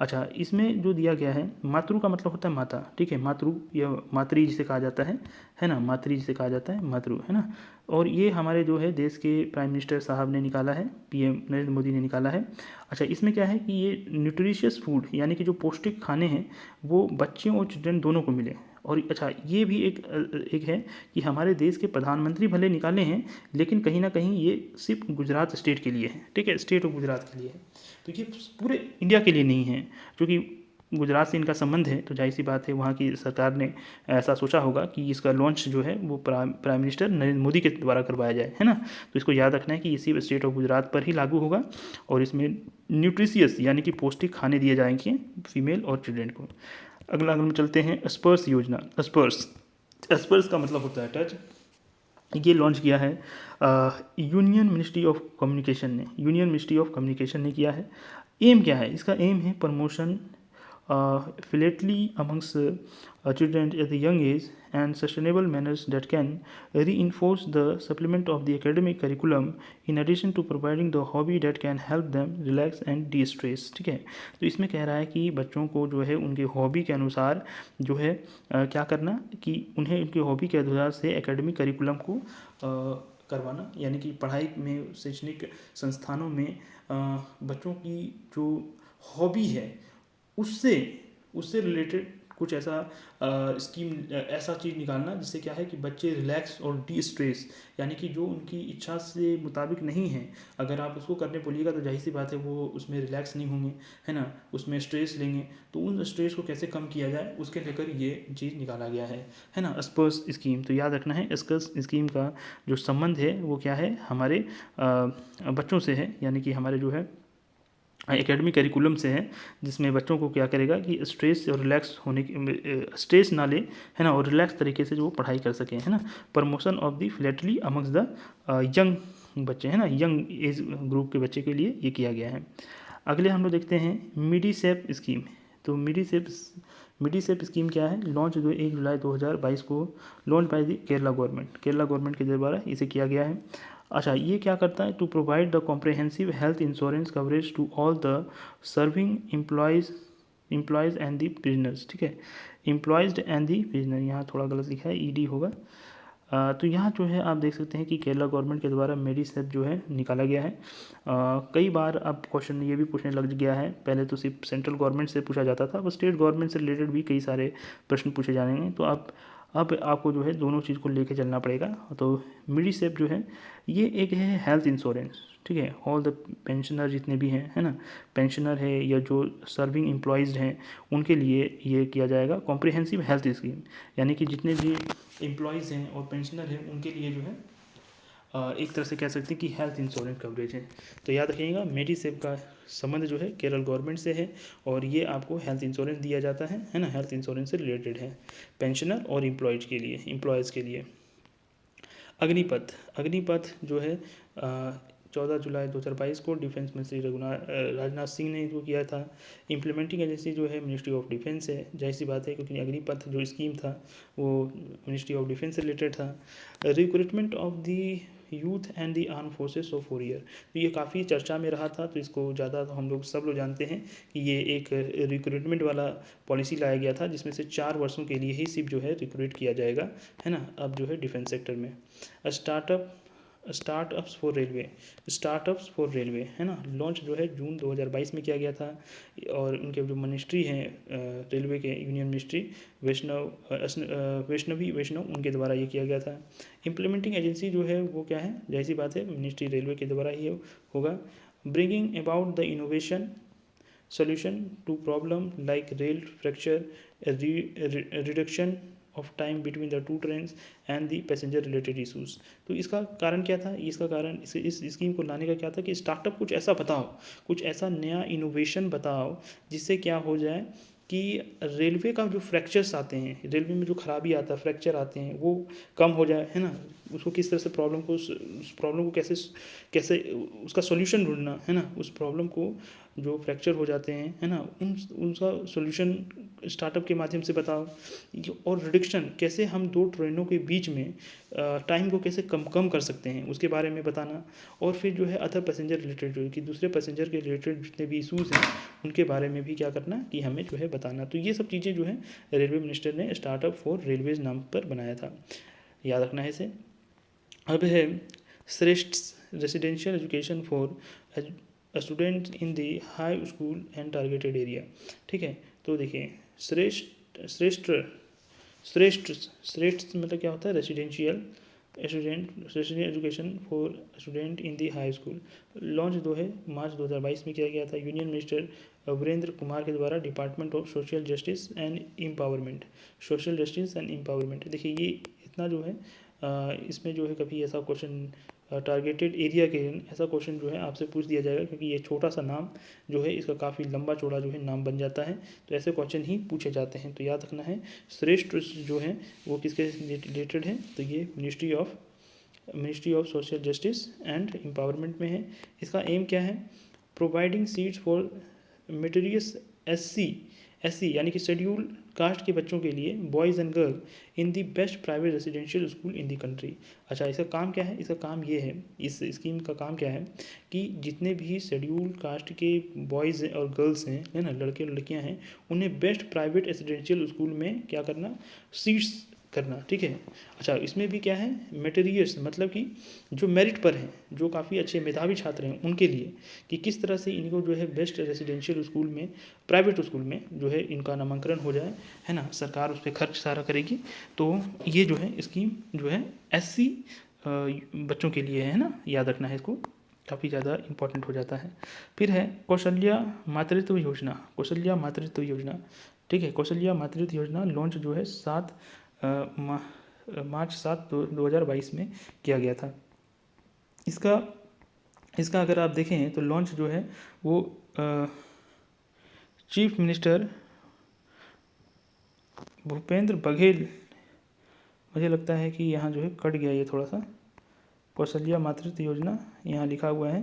अच्छा, इसमें जो दिया गया है, मातृ का मतलब होता है माता, ठीक है, मातृ या मातृ जिसे कहा जाता है ना, मातृ जिसे कहा जाता है मातृ, है ना। और ये हमारे जो है देश के प्राइम मिनिस्टर साहब ने निकाला है, PM नरेंद्र मोदी ने निकाला है। अच्छा, इसमें क्या है कि ये न्यूट्रिशियस फूड, यानी कि जो पौष्टिक खाने हैं वो बच्चों और चिल्ड्रन दोनों को मिले। और अच्छा, ये भी एक है कि हमारे देश के प्रधानमंत्री भले निकाले हैं, लेकिन कहीं ना कहीं ये सिर्फ गुजरात स्टेट के लिए है, ठीक है, स्टेट ऑफ गुजरात के लिए है, तो ये पूरे इंडिया के लिए नहीं है। क्योंकि गुजरात से इनका संबंध है, तो जाहिर सी बात है वहाँ की सरकार ने ऐसा सोचा होगा कि इसका लॉन्च जो है वो प्राइम मिनिस्टर नरेंद्र मोदी के द्वारा करवाया जाए, है ना। तो इसको याद रखना है कि ये सिर्फ स्टेट ऑफ गुजरात पर ही लागू होगा, और इसमें न्यूट्रिशियस यानी कि पौष्टिक खाने दिए जाएंगे फीमेल और चिल्ड्रेन को। अगला हम चलते हैं स्पर्श योजना, स्पर्श, स्पर्श का मतलब होता है टच। ये लॉन्च किया है यूनियन मिनिस्ट्री ऑफ कम्युनिकेशन ने, यूनियन मिनिस्ट्री ऑफ कम्युनिकेशन ने किया है। एम क्या है इसका, एम है promotion philately amongst children at a young age and sustainable manners that can reinforce the supplement of the academic curriculum in addition to providing the hobby that can help them relax and de-stress। ठीक है, तो इसमें कह रहा है कि बच्चों को जो है उनके हॉबी के अनुसार जो है क्या करना, कि उन्हें उनके हॉबी के अनुसार से एकेडमिक करिकुलम को करवाना, यानी कि पढ़ाई में शैक्षणिक संस्थानों में बच्चों की जो हॉबी है उससे उससे रिलेटेड कुछ ऐसा स्कीम, ऐसा चीज़ निकालना जिससे क्या है कि बच्चे रिलैक्स और डी स्ट्रेस, यानी कि जो उनकी इच्छा से मुताबिक नहीं है, अगर आप उसको करने बोलिएगा तो जाहिर सी बात है वो उसमें रिलैक्स नहीं होंगे, है ना, उसमें स्ट्रेस लेंगे। तो उन स्ट्रेस को कैसे कम किया जाए उसके लेकर ये चीज़ निकाला गया है ना, स्पर्श स्कीम। तो याद रखना है स्पर्श स्कीम का जो संबंध है वो क्या है, हमारे बच्चों से है, यानी कि हमारे जो है एकेडमिक करिकुलम से है, जिसमें बच्चों को क्या करेगा कि स्ट्रेस और रिलैक्स होने की स्ट्रेस ना ले, है ना, और रिलैक्स तरीके से जो वो पढ़ाई कर सकें, है ना। Promotion of the Flatley amongst the young बच्चे, है ना, यंग एज ग्रुप के बच्चे के लिए ये किया गया है। अगले हम लोग देखते हैं मिडीसेप स्कीम। तो मिडीसेप स्कीम क्या है, लॉन्च जो 1 जुलाई 2022 को launch by the Kerala government के द्वारा इसे किया गया है। अच्छा, ये क्या करता है, to provide the comprehensive health insurance coverage to all the serving employees and the prisoners. ठीक है, एम्प्लॉयज़ एंड द प्रिजनर, यहाँ थोड़ा गलत लिखा है, ED होगा। तो यहाँ जो है आप देख सकते हैं कि केरला गवर्नमेंट के द्वारा मेडिसेप जो है निकाला गया है। कई बार अब क्वेश्चन ये भी पूछने लग गया है, पहले तो सिर्फ सेंट्रल गवर्नमेंट से पूछा जाता था, अब स्टेट गवर्नमेंट से रिलेटेड भी कई सारे प्रश्न पूछे जाएंगे। तो आप अब आपको जो है दोनों चीज़ को लेके चलना पड़ेगा। तो मेडिसेप जो है ये एक है हेल्थ इंश्योरेंस, ठीक है। ऑल द पेंशनर जितने भी हैं, है ना, पेंशनर है या जो सर्विंग एम्प्लॉयज़ हैं, उनके लिए ये किया जाएगा कॉम्प्रिहेंसिव हेल्थ स्कीम, यानी कि जितने भी एम्प्लॉयज़ हैं और पेंशनर हैं उनके लिए जो है एक तरह से कह सकते हैं कि हेल्थ इंश्योरेंस कवरेज है। तो याद रखिएगा मेडिसेप का संबंध जो है केरल गवर्नमेंट से है और ये आपको हेल्थ इंश्योरेंस दिया जाता है ना, हेल्थ इंश्योरेंस से रिलेटेड है पेंशनर और एम्प्लॉयज़ के लिए। अग्निपथ, अग्निपथ जो है 14 जुलाई 2022 को डिफेंस मंत्री राजनाथ सिंह ने जो किया था। इम्प्लीमेंटिंग एजेंसी जो है मिनिस्ट्री ऑफ डिफेंस है, जाहिर सी बात है क्योंकि अग्निपथ जो स्कीम था वो मिनिस्ट्री ऑफ डिफेंस से रिलेटेड था। Recruitment of the youth and the arm forces of 4 year, तो ये काफ़ी चर्चा में रहा था, तो इसको ज़्यादा तो हम लोग सब लोग जानते हैं कि ये एक रिक्रूटमेंट वाला पॉलिसी लाया गया था जिसमें से 4 वर्षों के लिए ही सिर्फ जो है रिक्रूट किया जाएगा, है ना, अब जो है डिफेंस सेक्टर में। स्टार्टअप्स फॉर रेलवे, है ना, लॉन्च जो है जून 2022 में किया गया था और उनके जो मिनिस्ट्री हैं रेलवे के यूनियन मिनिस्ट्री वैष्णव उनके द्वारा ये किया गया था। इम्प्लीमेंटिंग एजेंसी जो है वो क्या है, जाहिर सी बात है मिनिस्ट्री रेलवे के द्वारा ही होगा। Bringing about the innovation solution to problem like rail fracture, reduction of time between the two trains and the passenger related issues। तो इसका कारण क्या था, इसका कारण इस स्कीम को लाने का क्या था कि स्टार्टअप कुछ ऐसा बताओ, कुछ ऐसा नया इनोवेशन बताओ जिससे क्या हो जाए कि रेलवे का जो फ्रैक्चर्स आते हैं, रेलवे में जो खराबी आता है, फ्रैक्चर आते हैं, वो कम हो जाए, है ना। उसको किस तरह से उस प्रॉब्लम को कैसे कैसे उसका सॉल्यूशन ढूंढना, है ना, उस प्रॉब्लम को जो फ्रैक्चर हो जाते हैं, है ना, उनका सॉल्यूशन स्टार्टअप के माध्यम से बताओ। और रिडक्शन, कैसे हम 2 ट्रेनों के बीच में टाइम को कैसे कम कर सकते हैं उसके बारे में बताना। और फिर जो है अदर पैसेंजर रिलेटेड जो कि दूसरे पैसेंजर के रिलेटेड जितने भी इशूज़ हैं उनके बारे में भी क्या करना कि हमें जो है बताना। तो ये सब चीज़ें जो है रेलवे मिनिस्टर ने स्टार्टअप फॉर रेलवेज नाम पर बनाया था, याद रखना है इसे। अब है श्रेष्ठ residential education for student in the high school and targeted area, ठीक है। तो देखिए श्रेष्ठ श्रेष्ठ श्रेष्ठ मतलब क्या होता है, residential education for student in the high school, launch जो है मार्च 2022 में किया गया था यूनियन मिनिस्टर वीरेंद्र कुमार के द्वारा, department of social justice and empowerment. देखिए ये इतना जो है इसमें जो है कभी ऐसा क्वेश्चन टारगेटेड एरिया के ऐसा क्वेश्चन जो है आपसे पूछ दिया जाएगा क्योंकि ये छोटा सा नाम जो है इसका काफ़ी लंबा चौड़ा जो है नाम बन जाता है, तो ऐसे क्वेश्चन ही पूछे जाते हैं। तो याद रखना है श्रेष्ठ जो है वो किसके रिलेटेड है, तो ये ministry of social justice and empowerment में है। इसका एम क्या है, प्रोवाइडिंग सीट्स फॉर मेटेरियस एससी यानी कि शेड्यूल कास्ट के बच्चों के लिए boys and girl in the best private residential school in the country. अच्छा, इसका काम क्या है, इसका काम ये है, इस स्कीम का काम क्या है कि जितने भी शेड्यूल कास्ट के बॉयज़ और गर्ल्स हैं, है ना, लड़के और लड़कियां हैं, उन्हें बेस्ट प्राइवेट रेसिडेंशियल स्कूल में क्या करना, सीट्स करना, ठीक है। अच्छा, इसमें भी क्या है, मटेरियल्स मतलब कि जो मेरिट पर हैं, जो काफ़ी अच्छे मेधावी छात्र हैं उनके लिए कि किस तरह से इनको जो है बेस्ट रेसिडेंशियल स्कूल में, प्राइवेट स्कूल में जो है इनका नामांकन हो जाए, है ना, सरकार उस पर खर्च सारा करेगी। तो ये जो है स्कीम जो है एससी बच्चों के लिए है ना, याद रखना है इसको, काफ़ी ज़्यादा इंपॉर्टेंट हो जाता है। फिर है कौशल्या मातृत्व योजना, ठीक है। कौशल्या मातृत्व योजना लॉन्च जो है मार्च 7 2022 में किया गया था। इसका अगर आप देखें तो लॉन्च जो है वो चीफ मिनिस्टर भूपेंद्र बघेल, मुझे लगता है कि यहाँ जो है कट गया ये थोड़ा सा, कौशल्या मातृत्व योजना यहाँ लिखा हुआ है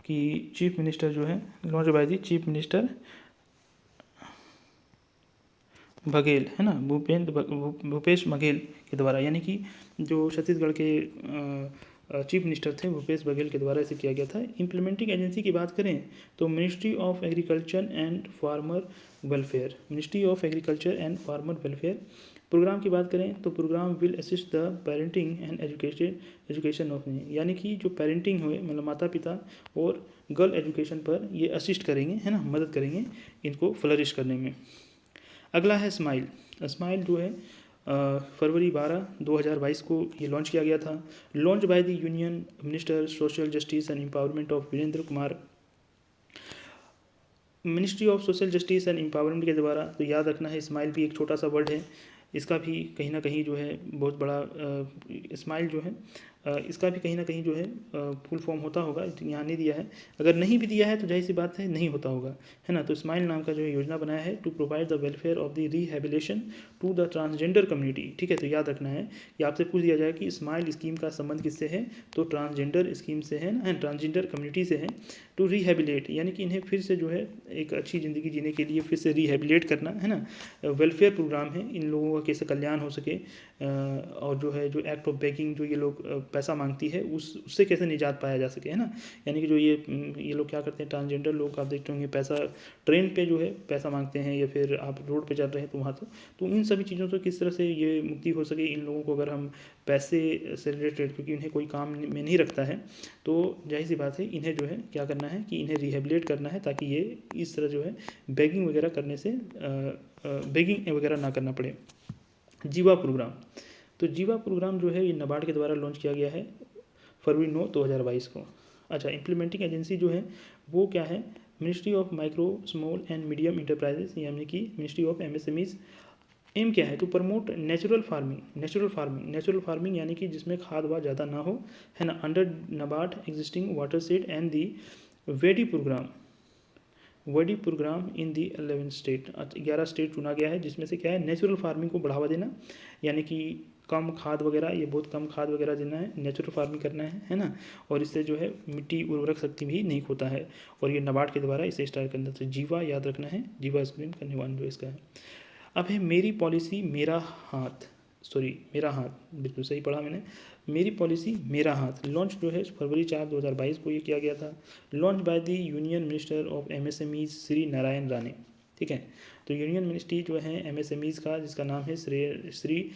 कि चीफ मिनिस्टर जो है launch by the chief minister Baghel, है ना, भूपेश बघेल के द्वारा, यानी कि जो छत्तीसगढ़ के चीफ मिनिस्टर थे भूपेश बघेल के द्वारा इसे किया गया था। इम्प्लीमेंटिंग एजेंसी की बात करें तो ministry of agriculture and farmer welfare. Programme की बात करें तो programme will assist the parenting and education of, यानी कि जो पेरेंटिंग हुए मतलब माता पिता और गर्ल एजुकेशन पर ये असिस्ट करेंगे, है ना, मदद करेंगे इनको फ्लरिश करने में। अगला है स्माइल जो है फरवरी 12 2022 को ये लॉन्च किया गया था। Launch by the union minister social justice and empowerment of Virendra Kumar, ministry of social justice and empowerment के द्वारा। तो याद रखना है, स्माइल भी एक छोटा सा वर्ड है, इसका भी कहीं ना कहीं जो है बहुत बड़ा स्माइल जो है इसका भी कहीं ना कहीं जो है फुल फॉर्म होता होगा, यहाँ नहीं दिया है। अगर नहीं भी दिया है तो जाहिर सी बात है नहीं होता होगा, है ना। तो स्माइल नाम का जो है योजना बनाया है to provide the welfare of the rehabilitation to the transgender community. ठीक है, तो याद रखना है, ये आपसे पूछ दिया जाए कि स्माइल स्कीम का संबंध किससे है, तो ट्रांसजेंडर स्कीम से है ना, ट्रांसजेंडर कम्युनिटी से है। टू रिहेबिलेट यानी कि इन्हें फिर से जो है एक अच्छी ज़िंदगी जीने के लिए फिर से रिहेबिलेट करना, है ना। वेलफेयर प्रोग्राम है, इन लोगों का कैसे कल्याण हो सके, और जो है जो एक्ट ऑफ बेगिंग जो ये लोग पैसा मांगती है उससे कैसे निजात पाया जा सके, है ना। यानी कि जो ये लोग क्या करते हैं, ट्रांसजेंडर लोग आप देखते होंगे पैसा ट्रेन पे जो है पैसा मांगते हैं, या फिर आप रोड पे चल रहे हैं तो वहाँ तो इन सभी चीज़ों से किस तरह से ये मुक्ति हो सके इन लोगों को, अगर हम पैसे से रिलेटेड, क्योंकि इन्हें कोई काम में नहीं रखता है, तो जाहिर सी बात है इन्हें जो है क्या करना है कि इन्हें रिहेबिलेट करना है, ताकि ये इस तरह जो है बेगिंग वगैरह करने से बेगिंग वगैरह ना करना पड़े। जीवा प्रोग्राम, तो जीवा प्रोग्राम जो है ये नाबार्ड के द्वारा लॉन्च किया गया है फरवरी 9 2022 को। अच्छा, इम्प्लीमेंटिंग एजेंसी जो है वो क्या है, ministry of micro small and medium enterprises, यानी कि मिनिस्ट्री ऑफ एमएसएमईज। एम क्या है, टू प्रमोट नेचुरल फार्मिंग यानी कि जिसमें खाद वाद ज़्यादा ना हो, है ना, under NABARD existing water set and the वेडी प्रोग्राम इन दी 11 स्टेट। 11 स्टेट चुना गया है, जिसमें से क्या है, नेचुरल फार्मिंग को बढ़ावा देना, यानी कि कम खाद वगैरह, ये बहुत कम खाद वगैरह देना है, नेचुरल फार्मिंग करना है ना। और इससे जो है मिट्टी उर्वरक शक्ति भी नहीं खोता है, और ये नाबार्ड के द्वारा इसे स्टार्ट करना। तो जीवा याद रखना है, जीवा स्कीम का निर्माण जो इसका है। अब है मेरी पॉलिसी मेरा हाथ, मेरा हाथ, बिल्कुल सही पढ़ा मैंने, मेरी पॉलिसी मेरा हाथ। लॉन्च जो है फरवरी 4 2022 को ये किया गया था। Launch by the union minister of MSMEs Shri Narayan Rane. ठीक है, तो यूनियन मिनिस्ट्री जो है एमएसएमईज का, जिसका नाम है श्री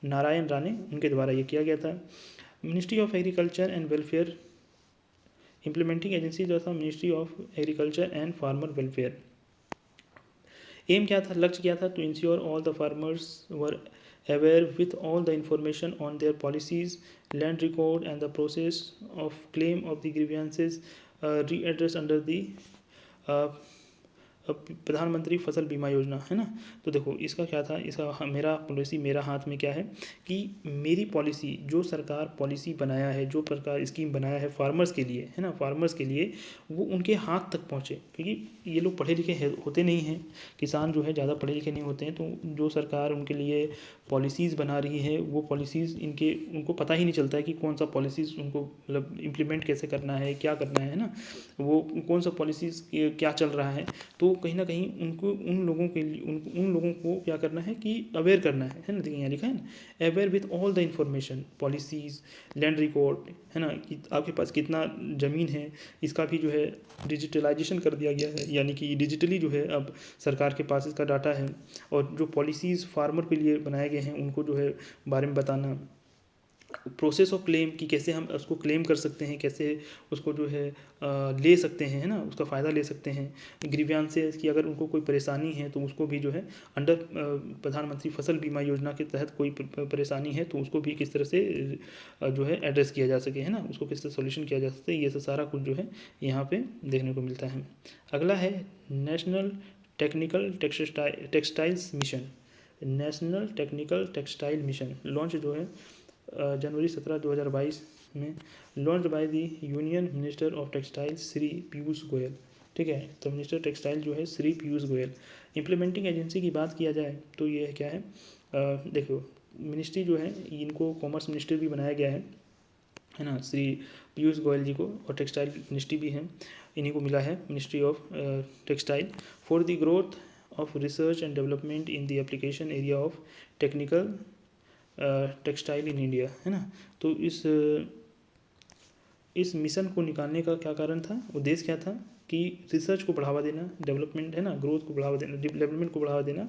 नारायण राणे, उनके द्वारा ये किया गया था। Ministry of agriculture and welfare, implementing agency जो था ministry of agriculture and farmer welfare. Aim क्या था, लक्ष्य क्या था, to ensure all the farmers were aware with all the information on their policies, land record and the process of claim of the grievances redress under the Pradhan Mantri Fasal बीमा योजना, है ना। तो देखो इसका क्या था, इसका मेरा पॉलिसी मेरा हाथ में क्या है कि मेरी पॉलिसी, जो सरकार पॉलिसी बनाया है, जो प्रकार स्कीम बनाया है फार्मर्स के लिए, है ना, फार्मर्स के लिए, वो उनके हाथ तक पहुँचे, क्योंकि ये लोग पढ़े लिखे होते नहीं हैं, किसान जो है ज़्यादा पढ़े लिखे नहीं होते हैं। तो जो सरकार उनके लिए पॉलिसीज़ बना रही है, वो पॉलिसीज़ उनको पता ही नहीं चलता है कि कौन सा पॉलिसीज़ उनको मतलब इम्प्लीमेंट कैसे करना है, क्या करना है ना, वो कौन सा पॉलिसीज़ क्या चल रहा है। तो कहीं ना कहीं उनको उन लोगों को क्या करना है कि अवेयर करना है ना। देखिए यहाँ लिखा है ना, aware with all the information, policies, land record, है ना, कि आपके पास कितना ज़मीन है, इसका भी जो है डिजिटलाइजेशन कर दिया गया है, यानी कि डिजिटली जो है अब सरकार के पास इसका डाटा है। और जो पॉलिसीज़ फार्मर के लिए बनाए गए हैं उनको जो है बारे में बताना। प्रोसेस ऑफ क्लेम कि कैसे हम उसको क्लेम कर सकते हैं, कैसे उसको जो है ले सकते हैं, है ना, उसका फ़ायदा ले सकते हैं। ग्रीवियंसेस की अगर उनको कोई परेशानी है तो उसको भी जो है अंडर प्रधानमंत्री फसल बीमा योजना के तहत कोई परेशानी है तो उसको भी किस तरह से जो है एड्रेस किया जा सके, है ना, उसको किस तरह सोल्यूशन किया जा सकता है, ये सब सारा कुछ जो है यहाँ पे देखने को मिलता है। अगला है national technical textiles mission. National technical textile mission launch जो है जनवरी 17 2022 में, launch by the union minister of textile Shri Piyush Goyal. ठीक है, तो मिनिस्टर टेक्सटाइल जो है श्री पीयूष गोयल। इम्प्लीमेंटिंग एजेंसी की बात किया जाए तो ये क्या है, देखो मिनिस्ट्री जो है इनको कॉमर्स मिनिस्टर भी बनाया गया है ना, श्री पीयूष गोयल जी को, और टेक्सटाइल मिनिस्ट्री भी है, इन्हीं को मिला है ministry of textile for the growth of research and development in the application area of technical textile in India, है ना। तो इस मिशन को निकालने का क्या कारण था, उद्देश्य क्या था कि रिसर्च को बढ़ावा देना, डेवलपमेंट, है ना, ग्रोथ को बढ़ावा देना, डेवलपमेंट को बढ़ावा देना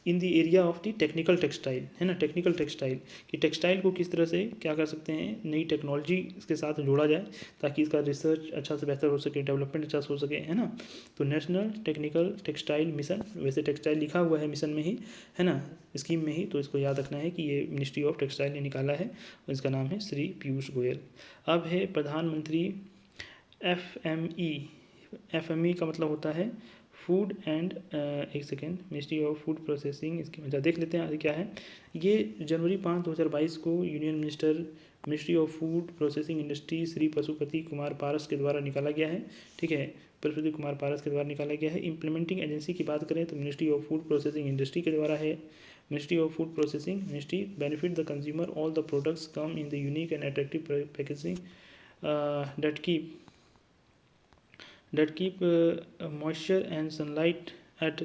in the area of the technical textile, है ना, टेक्निकल टेक्सटाइल, कि टेक्सटाइल को किस तरह से क्या कर सकते हैं, नई टेक्नोलॉजी इसके साथ जोड़ा जाए ताकि इसका रिसर्च अच्छा से बेहतर हो सके, डेवलपमेंट अच्छा से हो सके, है ना। तो नेशनल टेक्निकल टेक्सटाइल मिशन, वैसे टेक्सटाइल लिखा हुआ है मिशन में ही, है ना, स्कीम में ही, तो इसको याद रखना है कि ये मिनिस्ट्री ऑफ टेक्सटाइल ने निकाला है और इसका नाम है श्री पीयूष गोयल। अब है प्रधानमंत्री FME का मतलब होता है फूड एंड, एक second, ministry of food processing, इसकी मतलब देख लेते हैं आगे क्या है। ये जनवरी 5, 2022 को union minister ministry of food processing industry Shri Pashupati Kumar Paras के द्वारा निकाला गया है, ठीक है, पशुपति कुमार पारस के द्वारा निकाला गया है। इम्प्लीमेंटिंग एजेंसी की बात करें तो ministry of food processing industry के द्वारा है। Ministry of food processing ministry benefit the consumer all the products come in the unique and attractive packaging that keep moisture and sunlight at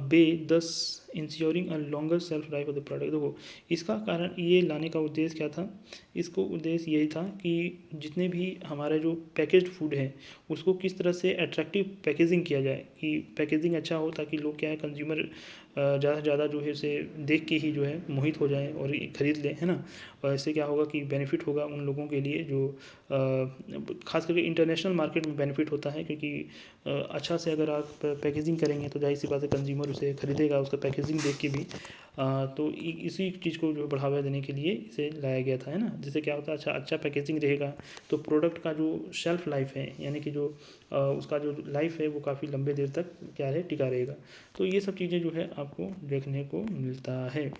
bay, thus ensuring a longer shelf life of the product। देखो इसका कारण, ये लाने का उद्देश्य क्या था, इसको उद्देश्य यही था कि जितने भी हमारे जो पैकेज्ड फूड है उसको किस तरह से अट्रैक्टिव पैकेजिंग किया जाए, कि पैकेजिंग अच्छा हो ताकि लोग क्या है, कंज्यूमर ज़्यादा से ज़्यादा जो है उसे देख के ही जो है मोहित हो जाए और ख़रीद लें, है ना। और इससे क्या होगा कि बेनिफिट होगा उन लोगों के लिए जो खास करके इंटरनेशनल मार्केट में बेनिफिट होता है, क्योंकि अच्छा से अगर आप पैकेजिंग करेंगे तो जाहिर सी बात है कंज्यूमर उसे खरीदेगा उसका पैकेजिंग देख के भी। तो इसी चीज़ को जो बढ़ावा देने के लिए इसे लाया गया था, है ना। जिससे क्या होता है, अच्छा पैकेजिंग रहेगा तो प्रोडक्ट का जो शेल्फ लाइफ है, यानी कि जो उसका जो लाइफ है वो काफ़ी लंबे देर तक क्या है, टिका रहेगा। तो ये सब चीज़ें जो है आपको देखने को मिलता है।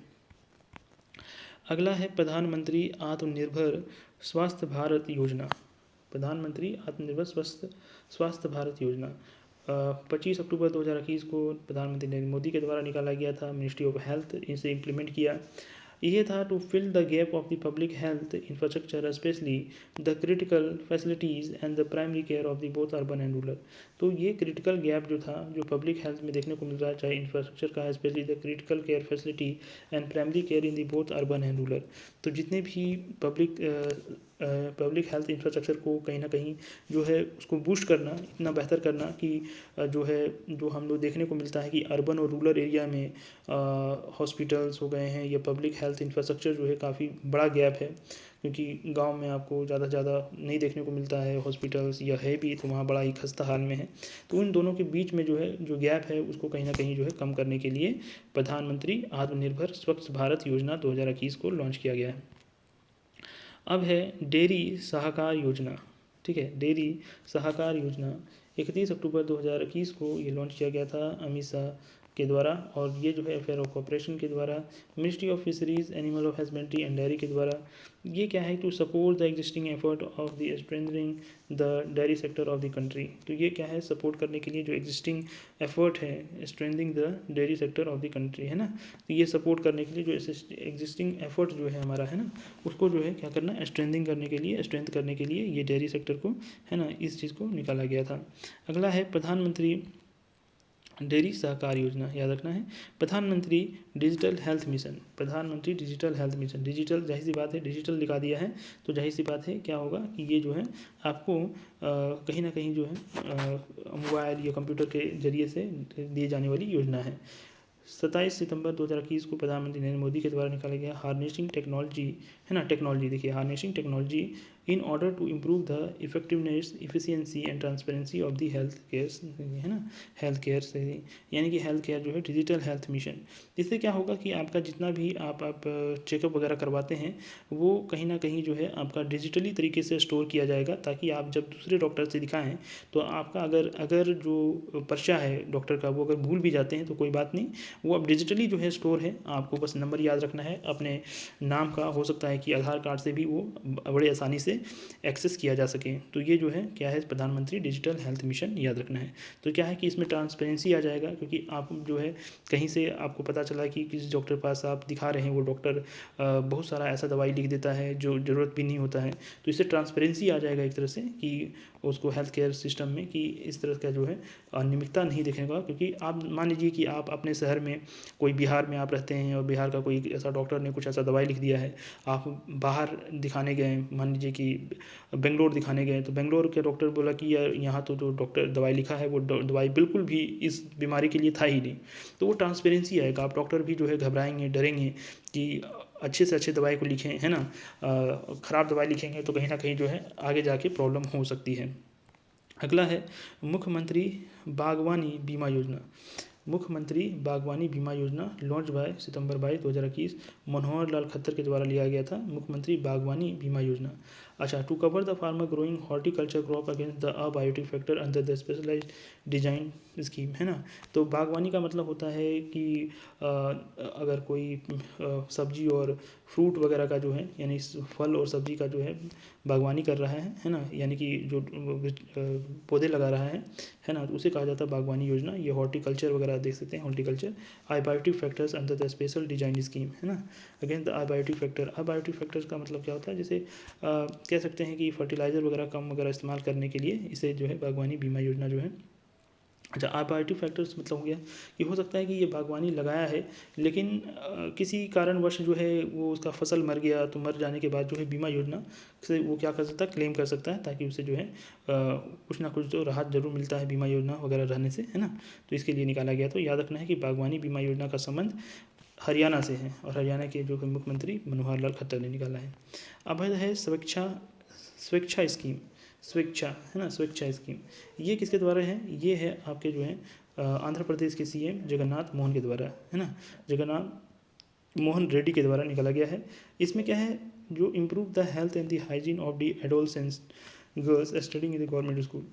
अगला है प्रधानमंत्री आत्मनिर्भर स्वास्थ्य भारत योजना। प्रधानमंत्री आत्मनिर्भर स्वास्थ्य भारत योजना 25 अक्टूबर 2021 को प्रधानमंत्री नरेंद्र मोदी के द्वारा निकाला गया था। मिनिस्ट्री ऑफ हेल्थ इसे इम्प्लीमेंट किया। ये था to fill the gap of the public health infrastructure specially the critical facilities and the primary care of the both urban and rural. तो ये क्रिटिकल गैप जो था, जो पब्लिक हेल्थ में देखने को मिल रहा है, चाहे इंफ्रास्ट्रक्चर का है, specially the critical care facility and primary care in the both urban and rural. तो जितने भी पब्लिक हेल्थ इंफ्रास्ट्रक्चर को कहीं ना कहीं जो है उसको बूस्ट करना, इतना बेहतर करना कि जो है, जो हम लोग देखने को मिलता है कि अर्बन और रूरल एरिया में हॉस्पिटल्स हो गए हैं या पब्लिक हेल्थ इंफ्रास्ट्रक्चर जो है काफ़ी बड़ा गैप है, क्योंकि गांव में आपको ज़्यादा से ज़्यादा नहीं देखने को मिलता है हॉस्पिटल्स, या है भी तो वहाँ बड़ा ही खस्ता हाल में है। तो इन दोनों के बीच में जो है जो गैप है उसको कहीं ना कहीं जो है कम करने के लिए प्रधानमंत्री आत्मनिर्भर स्वच्छ भारत योजना 2021 को लॉन्च किया गया है। अब है डेयरी सहकार योजना, ठीक है, डेयरी सहकार योजना 31 अक्टूबर 2021 को ये लॉन्च किया गया था अमित शाह के द्वारा, और ये जो है अफेयर ऑफ कॉर्पोरेशन के द्वारा, ministry of fisheries animal of husbandry and dairy के द्वारा। ये क्या है, to support the existing effort of the strengthening the dairy sector of the country. तो ये क्या है, सपोर्ट करने के लिए जो एग्जिस्टिंग एफर्ट है, strengthening the dairy sector of the country, है ना। तो ये सपोर्ट करने के लिए जो एग्जिस्टिंग एफर्ट जो है हमारा, है ना, उसको जो है क्या करना, स्ट्रेंथिंग करने के लिए, स्ट्रेंथ करने के लिए ये डेयरी सेक्टर को, है ना, इस चीज़ को निकाला गया था। अगला है प्रधानमंत्री डेयरी सहकार योजना, याद रखना है। प्रधानमंत्री डिजिटल हेल्थ मिशन, प्रधानमंत्री डिजिटल हेल्थ मिशन, डिजिटल जाहिर सी बात है, डिजिटल लिखा दिया है तो जाहिर सी बात है क्या होगा कि ये जो है आपको कहीं ना कहीं जो है मोबाइल या कंप्यूटर के जरिए से दी जाने वाली योजना है। 27 सितंबर 2021 को प्रधानमंत्री नरेंद्र मोदी के द्वारा निकाला गया हार्नेसिंग टेक्नोलॉजी, है ना, टेक्नोलॉजी देखिए, harnessing technology in order to improve the effectiveness, efficiency and transparency of the health care, है ना, हेल्थ केयर से, यानी कि हेल्थ केयर जो है डिजिटल हेल्थ मिशन। इससे क्या होगा कि आपका जितना भी आप चेकअप वगैरह करवाते हैं वो कहीं ना कहीं जो है आपका डिजिटली तरीके से स्टोर किया जाएगा, ताकि आप जब दूसरे डॉक्टर से दिखाएं तो आपका अगर जो पर्चा है डॉक्टर का वो अगर भूल भी जाते हैं तो कोई बात नहीं, वो अब डिजिटली जो है स्टोर है। आपको बस नंबर याद रखना है अपने नाम का, हो सकता है कि आधार कार्ड से भी वो बड़े आसानी से एक्सेस किया जा सके। तो ये जो है क्या है, प्रधानमंत्री डिजिटल हेल्थ मिशन, याद रखना है। तो क्या है कि इसमें ट्रांसपेरेंसी आ जाएगा, क्योंकि आप जो है कहीं से आपको पता चला कि किस डॉक्टर के पास आप दिखा रहे हैं, वो डॉक्टर बहुत सारा ऐसा दवाई लिख देता है जो ज़रूरत भी नहीं होता है। तो इससे ट्रांसपेरेंसी आ जाएगा एक तरह से कि उसको हेल्थ केयर सिस्टम में, कि इस तरह का जो है अनियमितता नहीं देखने का। क्योंकि आप मान लीजिए कि आप अपने शहर में, कोई बिहार में आप रहते हैं और बिहार का कोई ऐसा डॉक्टर ने कुछ ऐसा दवाई लिख दिया है, आप बाहर दिखाने गए, मान लीजिए कि बेंगलोर दिखाने गए तो बेंगलोर के डॉक्टर बोला कि यार यहाँ तो जो डॉक्टर दवाई लिखा है वो दवाई बिल्कुल भी इस बीमारी के लिए था ही नहीं। तो वो ट्रांसपेरेंसी आएगा, आप डॉक्टर भी जो है घबराएंगे, डरेंगे कि अच्छे से अच्छे दवाई को लिखें, है ना। ख़राब दवाई लिखेंगे तो कहीं ना कहीं जो है आगे जाके प्रॉब्लम हो सकती है। अगला है मुख्यमंत्री बागवानी बीमा योजना। मुख्यमंत्री बागवानी बीमा योजना लॉन्च बाय सितंबर 22, 2021 मनोहर लाल खट्टर के द्वारा लिया गया था। मुख्यमंत्री बागवानी बीमा योजना। अच्छा, to cover the farmer growing horticulture crop against the abiotic factor under the specialised design scheme, है ना। तो बागवानी का मतलब होता है कि अगर कोई सब्जी और फ्रूट वगैरह का जो है, यानी फल और सब्जी का जो है बागवानी कर रहा है ना, यानी कि जो पौधे लगा रहा है ना, तो उसे कहा जाता है बागवानी योजना। ये हॉर्टिकल्चर वगैरह देख सकते हैं, horticulture. Abiotic factors under the special design scheme, है ना। Against the abiotic factor. Abiotic factors का मतलब क्या होता है, जैसे कह सकते हैं कि फर्टिलाइज़र वगैरह कम वगैरह इस्तेमाल करने के लिए इसे जो है बागवानी बीमा योजना जो है। अच्छा, अबायोटिक फैक्टर्स मतलब हो गया कि हो सकता है कि ये बागवानी लगाया है लेकिन किसी कारणवश जो है वो उसका फसल मर गया, तो मर जाने के बाद जो है बीमा योजना से वो क्या कर सकता है, क्लेम कर सकता है, ताकि उसे जो है कुछ ना कुछ तो राहत जरूर मिलता है बीमा योजना वगैरह रहने से, है ना। तो इसके लिए निकाला गया। तो याद रखना है कि बागवानी बीमा योजना का संबंध हरियाणा से है और हरियाणा के जो मुख्यमंत्री मनोहर लाल खट्टर ने निकाला है। अब है स्वेच्छा स्कीम। स्वेच्छा, है ना, स्वेच्छा स्कीम। ये किसके द्वारा है, ये है आपके जो है आंध्र प्रदेश के सीएम जगन्नाथ मोहन के द्वारा, है ना, जगन्नाथ मोहन रेड्डी के द्वारा निकाला गया है। इसमें क्या है, जो improve the health and the hygiene of the adolescence girls studying in the government school.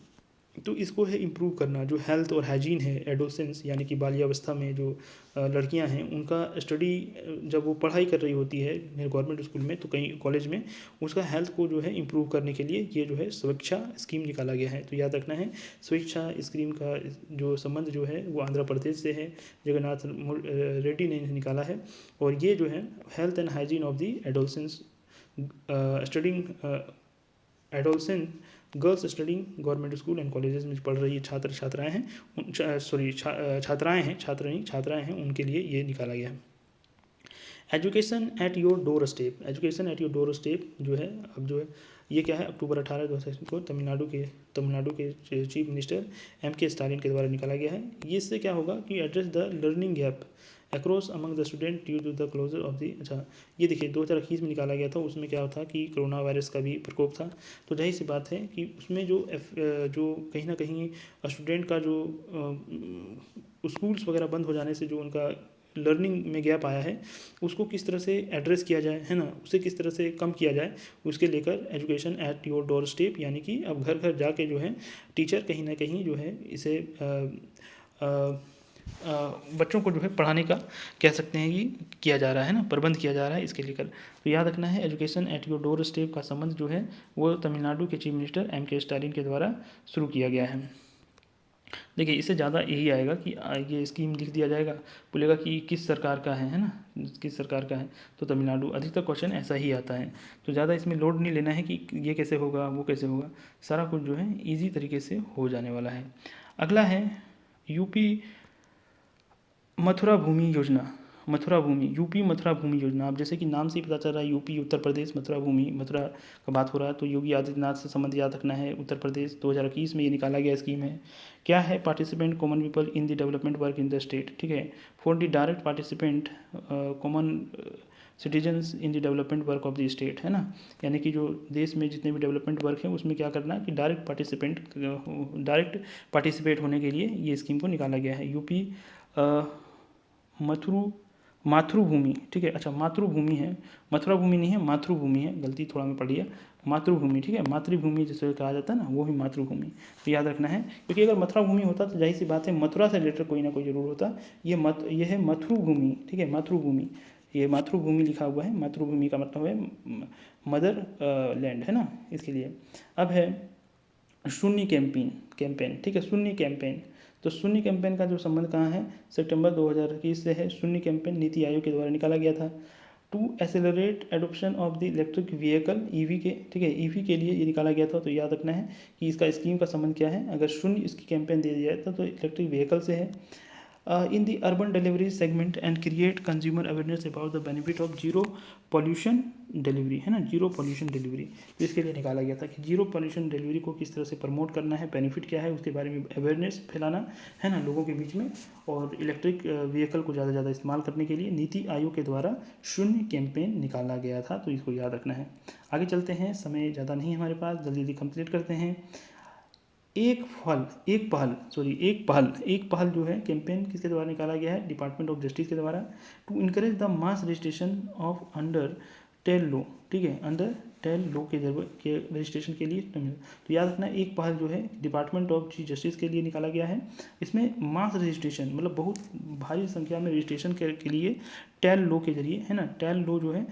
तो इसको है इम्प्रूव करना, जो हेल्थ और हाइजीन है, एडोसेंस यानी कि बाल्यावस्था में जो लड़कियां हैं उनका स्टडी, जब वो पढ़ाई कर रही होती है गवर्नमेंट स्कूल में तो कहीं कॉलेज में, उसका हेल्थ को जो है इम्प्रूव करने के लिए ये जो है स्वेच्छा स्कीम निकाला गया है। तो याद रखना है, स्वेच्छा स्कीम का जो संबंध जो है वो आंध्र प्रदेश से है, जगन्नाथ रेड्डी ने निकाला है। और ये जो है health and hygiene of the adolescence studying adolescent girls studying government school and colleges में पढ़ रही छात्राएं हैं, छात्राएं हैं, उनके लिए ये निकाला गया है। Education at your door step. Education at your door step जो है, अब जो है ये क्या है, अक्टूबर 18, 2000 को तमिलनाडु के चीफ मिनिस्टर MK स्टालिन के द्वारा निकाला गया है। ये इससे क्या होगा कि address the learning gap across among the student due to the closure of the. अच्छा, ये देखिए 2021 में निकाला गया था, उसमें क्या था कि कोरोना वायरस का भी प्रकोप था। तो जाहिर सी बात है कि उसमें जो कहीं ना कहीं स्टूडेंट का जो स्कूल्स वगैरह बंद हो जाने से जो उनका लर्निंग में गैप आया है, उसको किस तरह से एड्रेस किया जाए, है ना, उसे किस तरह से कम किया जाए, उसके लेकर education at your door step, यानी कि अब घर घर जाके जो है टीचर कहीं ना कहीं जो है इसे बच्चों को जो है पढ़ाने का कह सकते हैं कि किया जा रहा है ना, प्रबंध किया जा रहा है इसके लेकर। तो याद रखना है, education at your door step का संबंध जो है वो तमिलनाडु के चीफ मिनिस्टर MK स्टालिन के द्वारा शुरू किया गया है। देखिए, इससे ज़्यादा यही आएगा कि ये स्कीम लिख दिया जाएगा, बोलेगा कि किस सरकार का है ना, किस सरकार का है, तो तमिलनाडु। अधिकतर क्वेश्चन ऐसा ही आता है, तो ज़्यादा इसमें लोड नहीं लेना है कि ये कैसे होगा, वो कैसे होगा, सारा कुछ जो है ईजी तरीके से हो जाने वाला है। अगला है यूपी मथुरा भूमि योजना। मथुरा भूमि, यूपी मथुरा भूमि योजना। अब जैसे कि नाम से ही पता चल रहा है, यूपी उत्तर प्रदेश, मथुरा भूमि, मथुरा का बात हो रहा है, तो योगी आदित्यनाथ से संबंध याद रखना है। उत्तर प्रदेश 2021 में ये निकाला गया स्कीम है। क्या है, participant common people in the development work in the state, ठीक है, for the direct participant common citizens in the development work of the state, है ना। यानी कि जो देश में जितने भी डेवलपमेंट वर्क हैं उसमें क्या करना है कि डायरेक्ट पार्टिसिपेट होने के लिए ये स्कीम को निकाला गया है। यूपी मातृभूमि, ठीक है। अच्छा, मातृभूमि है, मथुरा भूमि नहीं है, मातृभूमि है, गलती थोड़ा मैं पढ़ लिया, मातृभूमि, ठीक है। मातृभूमि जिसे कहा जाता है ना, वो ही मातृभूमि, तो याद रखना है। क्योंकि अगर मथुरा भूमि होता तो जाहिर सी बात है मथुरा से रिलेटेड कोई ना कोई जरूर होता। ये है मथुभूमि, ठीक है, मातृभूमि। ये मातृभूमि लिखा हुआ है, मातृभूमि का मतलब है मदर लैंड, है ना, इसके लिए। अब है शून्य कैंपेन, ठीक है, शून्य कैंपेन। तो शून्य कैंपेन का जो संबंध कहाँ है, सितंबर 2021 से है। शून्य कैंपेन नीति आयोग के द्वारा निकाला गया था to accelerate adoption of the electric vehicle, EV के, ठीक है, EV के लिए ये निकाला गया था। तो याद रखना है कि इसका स्कीम का संबंध क्या है। अगर शून्य इसकी कैंपेन दे दिया जाता तो इलेक्ट्रिक व्हीकल से है। in the urban delivery segment and create consumer awareness about the benefit of zero pollution delivery, है ना, जीरो पॉल्यूशन डिलीवरी। तो इसके लिए निकाला गया था कि जीरो पॉल्यूशन डिलीवरी को किस तरह से प्रमोट करना है, बेनिफिट क्या है, उसके बारे में अवेयरनेस फैलाना है ना लोगों के बीच में, और इलेक्ट्रिक व्हीकल को ज़्यादा से ज़्यादा इस्तेमाल करने के लिए नीति आयोग के द्वारा शून्य कैंपेन निकाला गया था। तो इसको याद रखना है। आगे चलते हैं, समय ज़्यादा नहीं है हमारे पास, जल्दी जल्दी कंप्लीट करते हैं। एक पहल जो है कैंपेन किसके द्वारा निकाला गया है, डिपार्टमेंट ऑफ जस्टिस के द्वारा, to encourage the mass registration of under टेल लो, ठीक है, अंडर टेल लो के रजिस्ट्रेशन के लिए। तो याद रखना, एक पहल जो है डिपार्टमेंट ऑफ जस्टिस के लिए निकाला गया है। इसमें मास रजिस्ट्रेशन मतलब बहुत भारी संख्या में रजिस्ट्रेशन के लिए टेल लो के जरिए, है ना, टेल लो जो है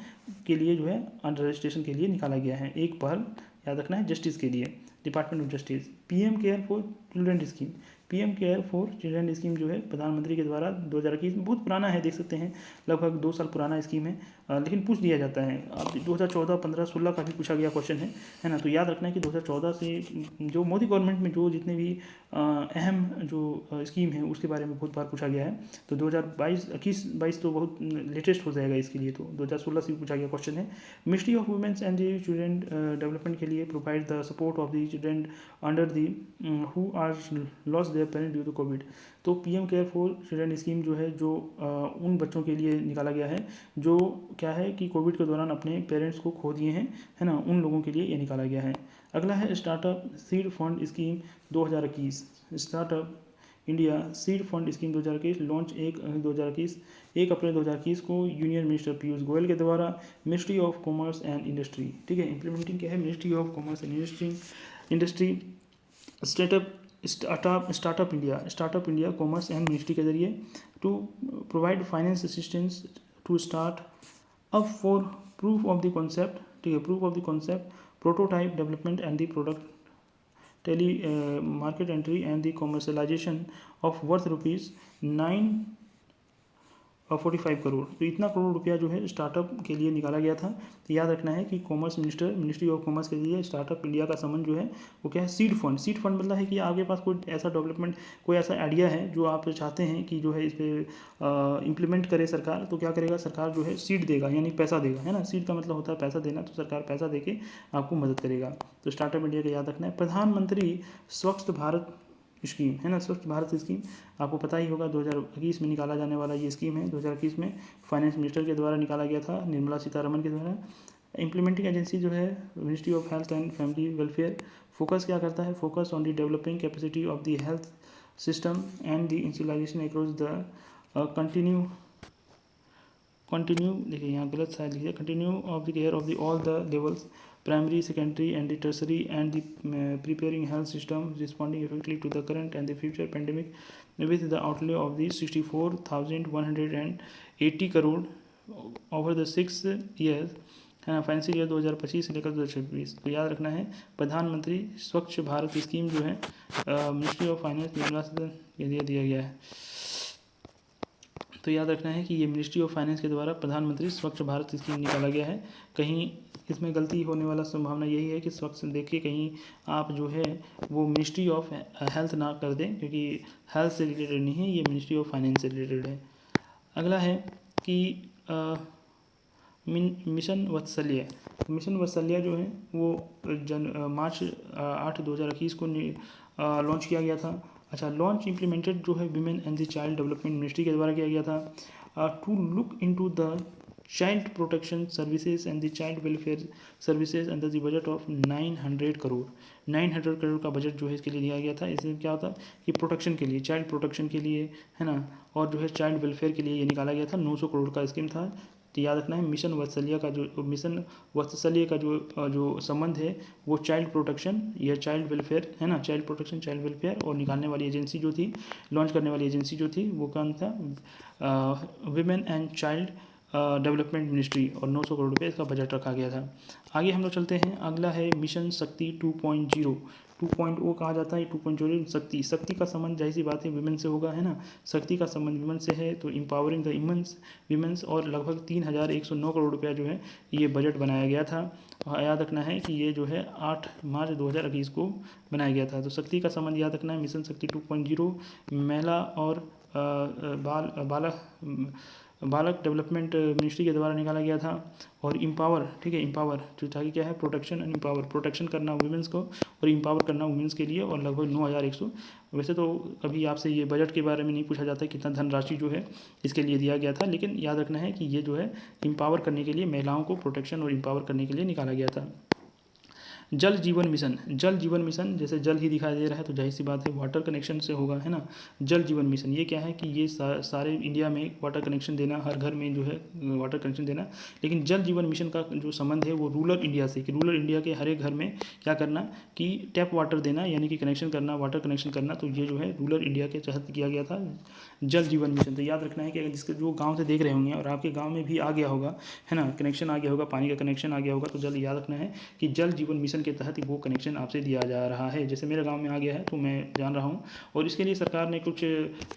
के लिए जो है अंडर रजिस्ट्रेशन के लिए निकाला गया है। एक पहल याद रखना है जस्टिस के लिए, department of justice. PM care for children scheme, PM care for children scheme जो है प्रधानमंत्री के द्वारा 2021 में, बहुत पुराना है, देख सकते हैं लगभग 2 साल पुराना स्कीम है, लेकिन पूछ दिया जाता है। अब 2014, 15, 16 का भी पूछा गया क्वेश्चन है ना। तो याद रखना है कि 2014 से जो मोदी गवर्नमेंट में जो जितने भी अहम जो स्कीम है उसके बारे में बहुत बार पूछा गया है। तो 2022, 21-22 तो बहुत लेटेस्ट हो जाएगा इसके लिए, तो 2016 से भी पूछा गया क्वेश्चन है। Ministry of women's and the children development के लिए provide the support of the children under the who are lost their parent due to Covid. तो PM care for children scheme जो है, जो उन बच्चों के लिए निकाला गया है जो क्या है कि कोविड के दौरान अपने पेरेंट्स को खो दिए हैं, है ना, उन लोगों के लिए ये निकाला गया है। अगला है startup seed fund scheme 2021, startup India seed fund scheme 2021 launch 1 April 2021 को यूनियन मिनिस्टर पीयूष गोयल के द्वारा ministry of commerce and industry, ठीक है, इंप्लीमेंटिंग क्या है, ministry of commerce and industry startup India commerce and ministry के जरिए to provide finance assistance to start up for proof of the concept, ठीक है, proof of the concept, prototype development and the product to the market entry and the commercialisation of worth ₹945 crore. तो इतना करोड़ रुपया जो है startup के लिए निकाला गया था। तो याद रखना है कि मिनिस्ट्री ऑफ कॉमर्स के लिए स्टार्टअप इंडिया का संबंध जो है वो क्या है, सीड फंड मतलब है कि आपके पास कोई ऐसा डेवलपमेंट, कोई ऐसा आइडिया है जो आप चाहते हैं कि जो है इस पर इम्प्लीमेंट करे सरकार, तो क्या करेगा, सरकार जो है सीड देगा, यानी पैसा देगा, है ना, सीड का मतलब होता है पैसा देना, तो सरकार पैसा देके आपको मदद करेगा। तो स्टार्टअप इंडिया का याद रखना है। प्रधानमंत्री स्वच्छ भारत स्कीम, है ना, स्वच्छ भारत स्कीम आपको पता ही होगा 2021 में निकाला जाने वाला ये स्कीम है। 2021 में फाइनेंस मिनिस्टर के द्वारा निकाला गया था, निर्मला सीतारमन के द्वारा। इम्प्लीमेंटिंग एजेंसी जो है ministry of health and family welfare. Focus क्या करता है, focus on the developing capacity of the health system and the institutionalisation across the continue, देखिए यहाँ गलत शायद लिखिए, continue of the care of the all the levels, primary, secondary and the tertiary, and the preparing health system responding effectively to the current and the future pandemic with the outlay of the 64,180 crore over the 6 years, financial year 2025 से लेकर 2026। तो याद रखना है प्रधानमंत्री स्वच्छ Bharat scheme जो है ministry of finance Nirmala Sitharaman के लिए दिया गया है। तो याद रखना है कि ये मिनिस्ट्री ऑफ फाइनेंस के द्वारा प्रधानमंत्री स्वच्छ भारत स्कीम निकाला गया है। कहीं इसमें गलती होने वाला संभावना यही है कि स्वच्छ देखिए कहीं आप जो है वो मिनिस्ट्री ऑफ हेल्थ ना कर दें, क्योंकि हेल्थ से रिलेटेड नहीं है, ये मिनिस्ट्री ऑफ फाइनेंस से रिलेटेड है। अगला है कि मिशन वत्सल्य जो है वो मार्च 8, 2021 को लॉन्च किया गया था। अच्छा, लॉन्च इम्प्लीमेंटेड जो है women and the child development ministry के द्वारा किया गया था to look into the child protection services and the child welfare services under the budget of 900 crore का बजट जो है इसके लिए दिया गया था। इसमें क्या होता है कि प्रोटेक्शन के लिए, चाइल्ड प्रोटेक्शन के लिए, है ना, और जो है चाइल्ड वेलफेयर के लिए ये निकाला गया था। 900 करोड़ का स्कीम था। तो याद रखना है मिशन वात्सल्य का जो संबंध है वो चाइल्ड प्रोटेक्शन या चाइल्ड वेलफेयर, है ना, चाइल्ड प्रोटेक्शन, चाइल्ड वेलफेयर, और निकालने वाली एजेंसी जो थी, लॉन्च करने वाली एजेंसी जो थी वो कौन था, women and child development ministry, और 900 करोड़ रुपये इसका बजट रखा गया था। आगे हम लोग चलते हैं। अगला है मिशन शक्ति 2.0 कहा जाता है, 2.0 शक्ति का संबंध जाहिर सी बात है विमेन से होगा, है ना, शक्ति का संबंध विमेन से है। तो एम्पावरिंग द विमेंस, और लगभग 3,109 करोड़ रुपया जो है ये बजट बनाया गया था। याद रखना है कि ये जो है 8 मार्च 2021 को बनाया गया था। तो शक्ति का संबंध याद रखना है, मिशन शक्ति 2.0 महिला और बालक डेवलपमेंट मिनिस्ट्री के द्वारा निकाला गया था। और इम्पावर, ठीक है, इम्पावर जो ताकि क्या है, प्रोटेक्शन एंड इम्पावर, प्रोटेक्शन करना वुमेंस को और इम्पावर करना वुमेंस के लिए, और लगभग 9100। वैसे तो कभी आपसे ये बजट के बारे में नहीं पूछा जाता कितना धनराशि जो है इसके लिए दिया गया था, लेकिन याद रखना है कि ये जो है इम्पावर करने के लिए, महिलाओं को प्रोटेक्शन और इम्पावर करने के लिए निकाला गया था। जल जीवन मिशन, जल जीवन मिशन, जैसे जल ही दिखाई दे रहा है तो जाहिर सी बात है वाटर कनेक्शन से होगा, है ना। जल जीवन मिशन ये क्या है कि ये सारे इंडिया में वाटर कनेक्शन देना, हर घर में जो है वाटर कनेक्शन देना। लेकिन जल जीवन मिशन का जो संबंध है वो रूरल इंडिया से, कि रूरल इंडिया के हर एक घर में क्या करना कि टैप वाटर देना, यानी कि कनेक्शन करना, वाटर कनेक्शन करना। तो ये जो है रूरल इंडिया के तहत किया गया था जल जीवन मिशन। तो याद रखना है कि अगर जिसके जो गाँव से देख रहे होंगे और आपके गाँव में भी आ गया होगा, है ना, कनेक्शन आ गया होगा, पानी का कनेक्शन आ गया होगा, तो जल्द याद रखना है कि जल जीवन मिशन के तहत वो कनेक्शन आपसे दिया जा रहा है। जैसे मेरे गांव में आ गया है तो मैं जान रहा हूं, और इसके लिए सरकार ने कुछ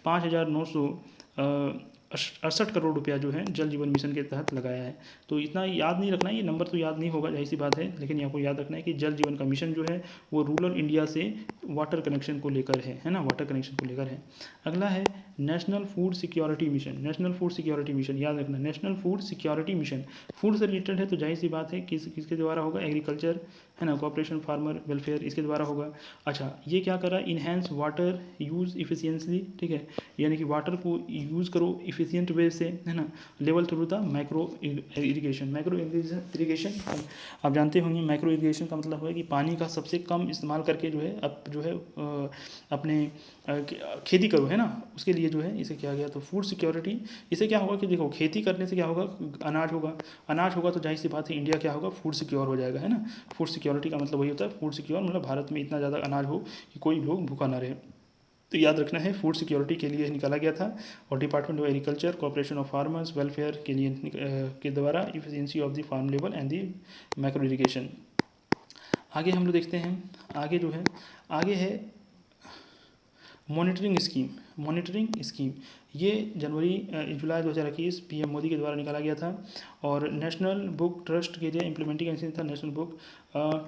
5,968 करोड़ रुपया जो है जल जीवन मिशन के तहत लगाया है। तो इतना याद नहीं रखना है, ये नंबर तो याद नहीं होगा, जाहिर सी बात है, लेकिन आपको याद रखना है कि जल जीवन का मिशन जो है वो रूरल इंडिया से वाटर कनेक्शन को लेकर है ना, वाटर कनेक्शन को लेकर है। अगला है national food security mission, national food security mission, याद रखना national food security mission food से रिलेटेड है, तो जाहिर सी बात है किसके द्वारा होगा, एग्रीकल्चर, है ना, कोऑपरेशन फार्मर वेलफेयर, इसके द्वारा होगा। अच्छा, ये क्या कर रहा है, इन्हेंस वाटर यूज़ इफिशियंसली, ठीक है, यानी कि वाटर को यूज़ करो इफिशियंट वे से, है ना, level through the micro irrigation. Micro irrigation आप जानते होंगे, माइक्रो इरीगेशन का मतलब है कि पानी का सबसे कम इस्तेमाल करके जो है अब जो है अपने खेती करो, है ना, उसके लिए जो है इसे किया गया। तो फूड सिक्योरिटी, इससे क्या होगा कि देखो खेती करने से क्या होगा, अनाज होगा, अनाज होगा तो जाहिर सी बात है इंडिया क्या होगा, फूड सिक्योर हो जाएगा, है ना। फूड सिक्योरिटी का मतलब वही होता है, फूड सिक्योर मतलब भारत में इतना ज़्यादा अनाज हो कि कोई लोग भूखा ना रहे। तो याद रखना है फूड सिक्योरिटी के लिए निकाला गया था, और department of agriculture cooperation of farmers welfare के लिए के द्वारा efficiency of the farm level and the micro irrigation. आगे हम लोग देखते हैं, आगे जो है, आगे है मॉनिटरिंग स्कीम। मॉनिटरिंग स्कीम ये जुलाई 2021 पीएम मोदी के द्वारा निकाला गया था, और नेशनल बुक ट्रस्ट के लिए इम्प्लीमेंटिंग एजेंसी था national book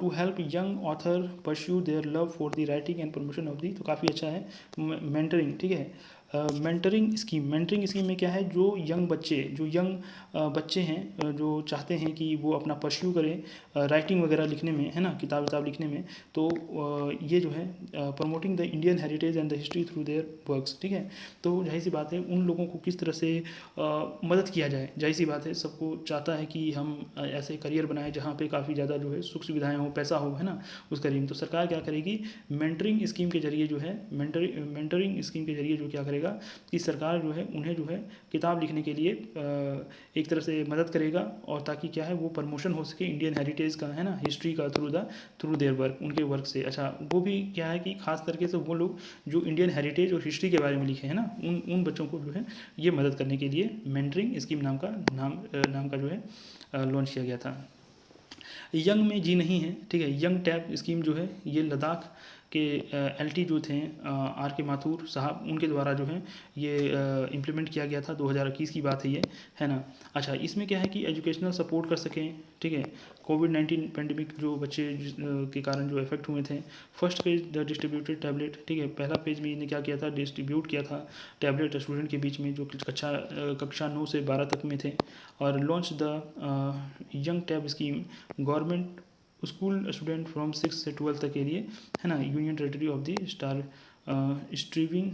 to help young author pursue their love for the writing and promotion of the. तो काफ़ी अच्छा है मेंटरिंग, ठीक है। मेंटरिंग स्कीम में क्या है, जो यंग बच्चे हैं जो चाहते हैं कि वो अपना परस्यू करें राइटिंग वगैरह लिखने में, है ना, किताब लिखने में, तो ये जो है promoting the Indian heritage and the history through their works, ठीक है। तो जाहिर सी बात है उन लोगों को किस तरह से मदद किया जाए, जाहिर सी बात है सबको चाहता है कि हम ऐसे करियर बनाएं जहाँ पे काफ़ी ज़्यादा जो है सुख सुविधाएं हो, पैसा हो, है ना, उस करियर में। तो सरकार क्या करेगी, मेंटरिंग स्कीम के जरिए जो है, मेंटरिंग स्कीम के जरिए जो क्या करेगा कि सरकार जो है उन्हें जो है किताब लिखने के लिए एक तरह से मदद करेगा, और ताकि क्या है वो प्रमोशन हो सके इंडियन हेरिटेज का, है ना, हिस्ट्री का थ्रू देयर वर्क, उनके वर्क से। अच्छा, वो भी क्या है कि खास तरीके से वो लोग जो इंडियन हेरिटेज और हिस्ट्री के बारे में लिखे हैं ना, उन बच्चों को जो है ये मदद करने के लिए मेंटरिंग स्कीम नाम का जो है लॉन्च किया गया था। यंग में जी नहीं है, ठीक है, यंग टैप स्कीम जो है ये लद्दाख के एलटी जो थे आर के माथुर साहब, उनके द्वारा जो है ये इम्प्लीमेंट किया गया था, 2021 की बात है ये, है ना। अच्छा, इसमें क्या है कि एजुकेशनल सपोर्ट कर सकें, ठीक है, कोविड-19 पेंडेमिक जो बच्चे के कारण जो इफेक्ट हुए थे। First page the distributed tablet, ठीक है, पहला पेज में इन्हें क्या किया था, डिस्ट्रीब्यूट किया था टैबलेट स्टूडेंट के बीच में जो कक्षा 9 से 12 तक में थे। और launch the young tab scheme government school student from 6 से 12 तक के लिए, है ना, यूनियन टेरेटरी ऑफ द स्ट्रीविंग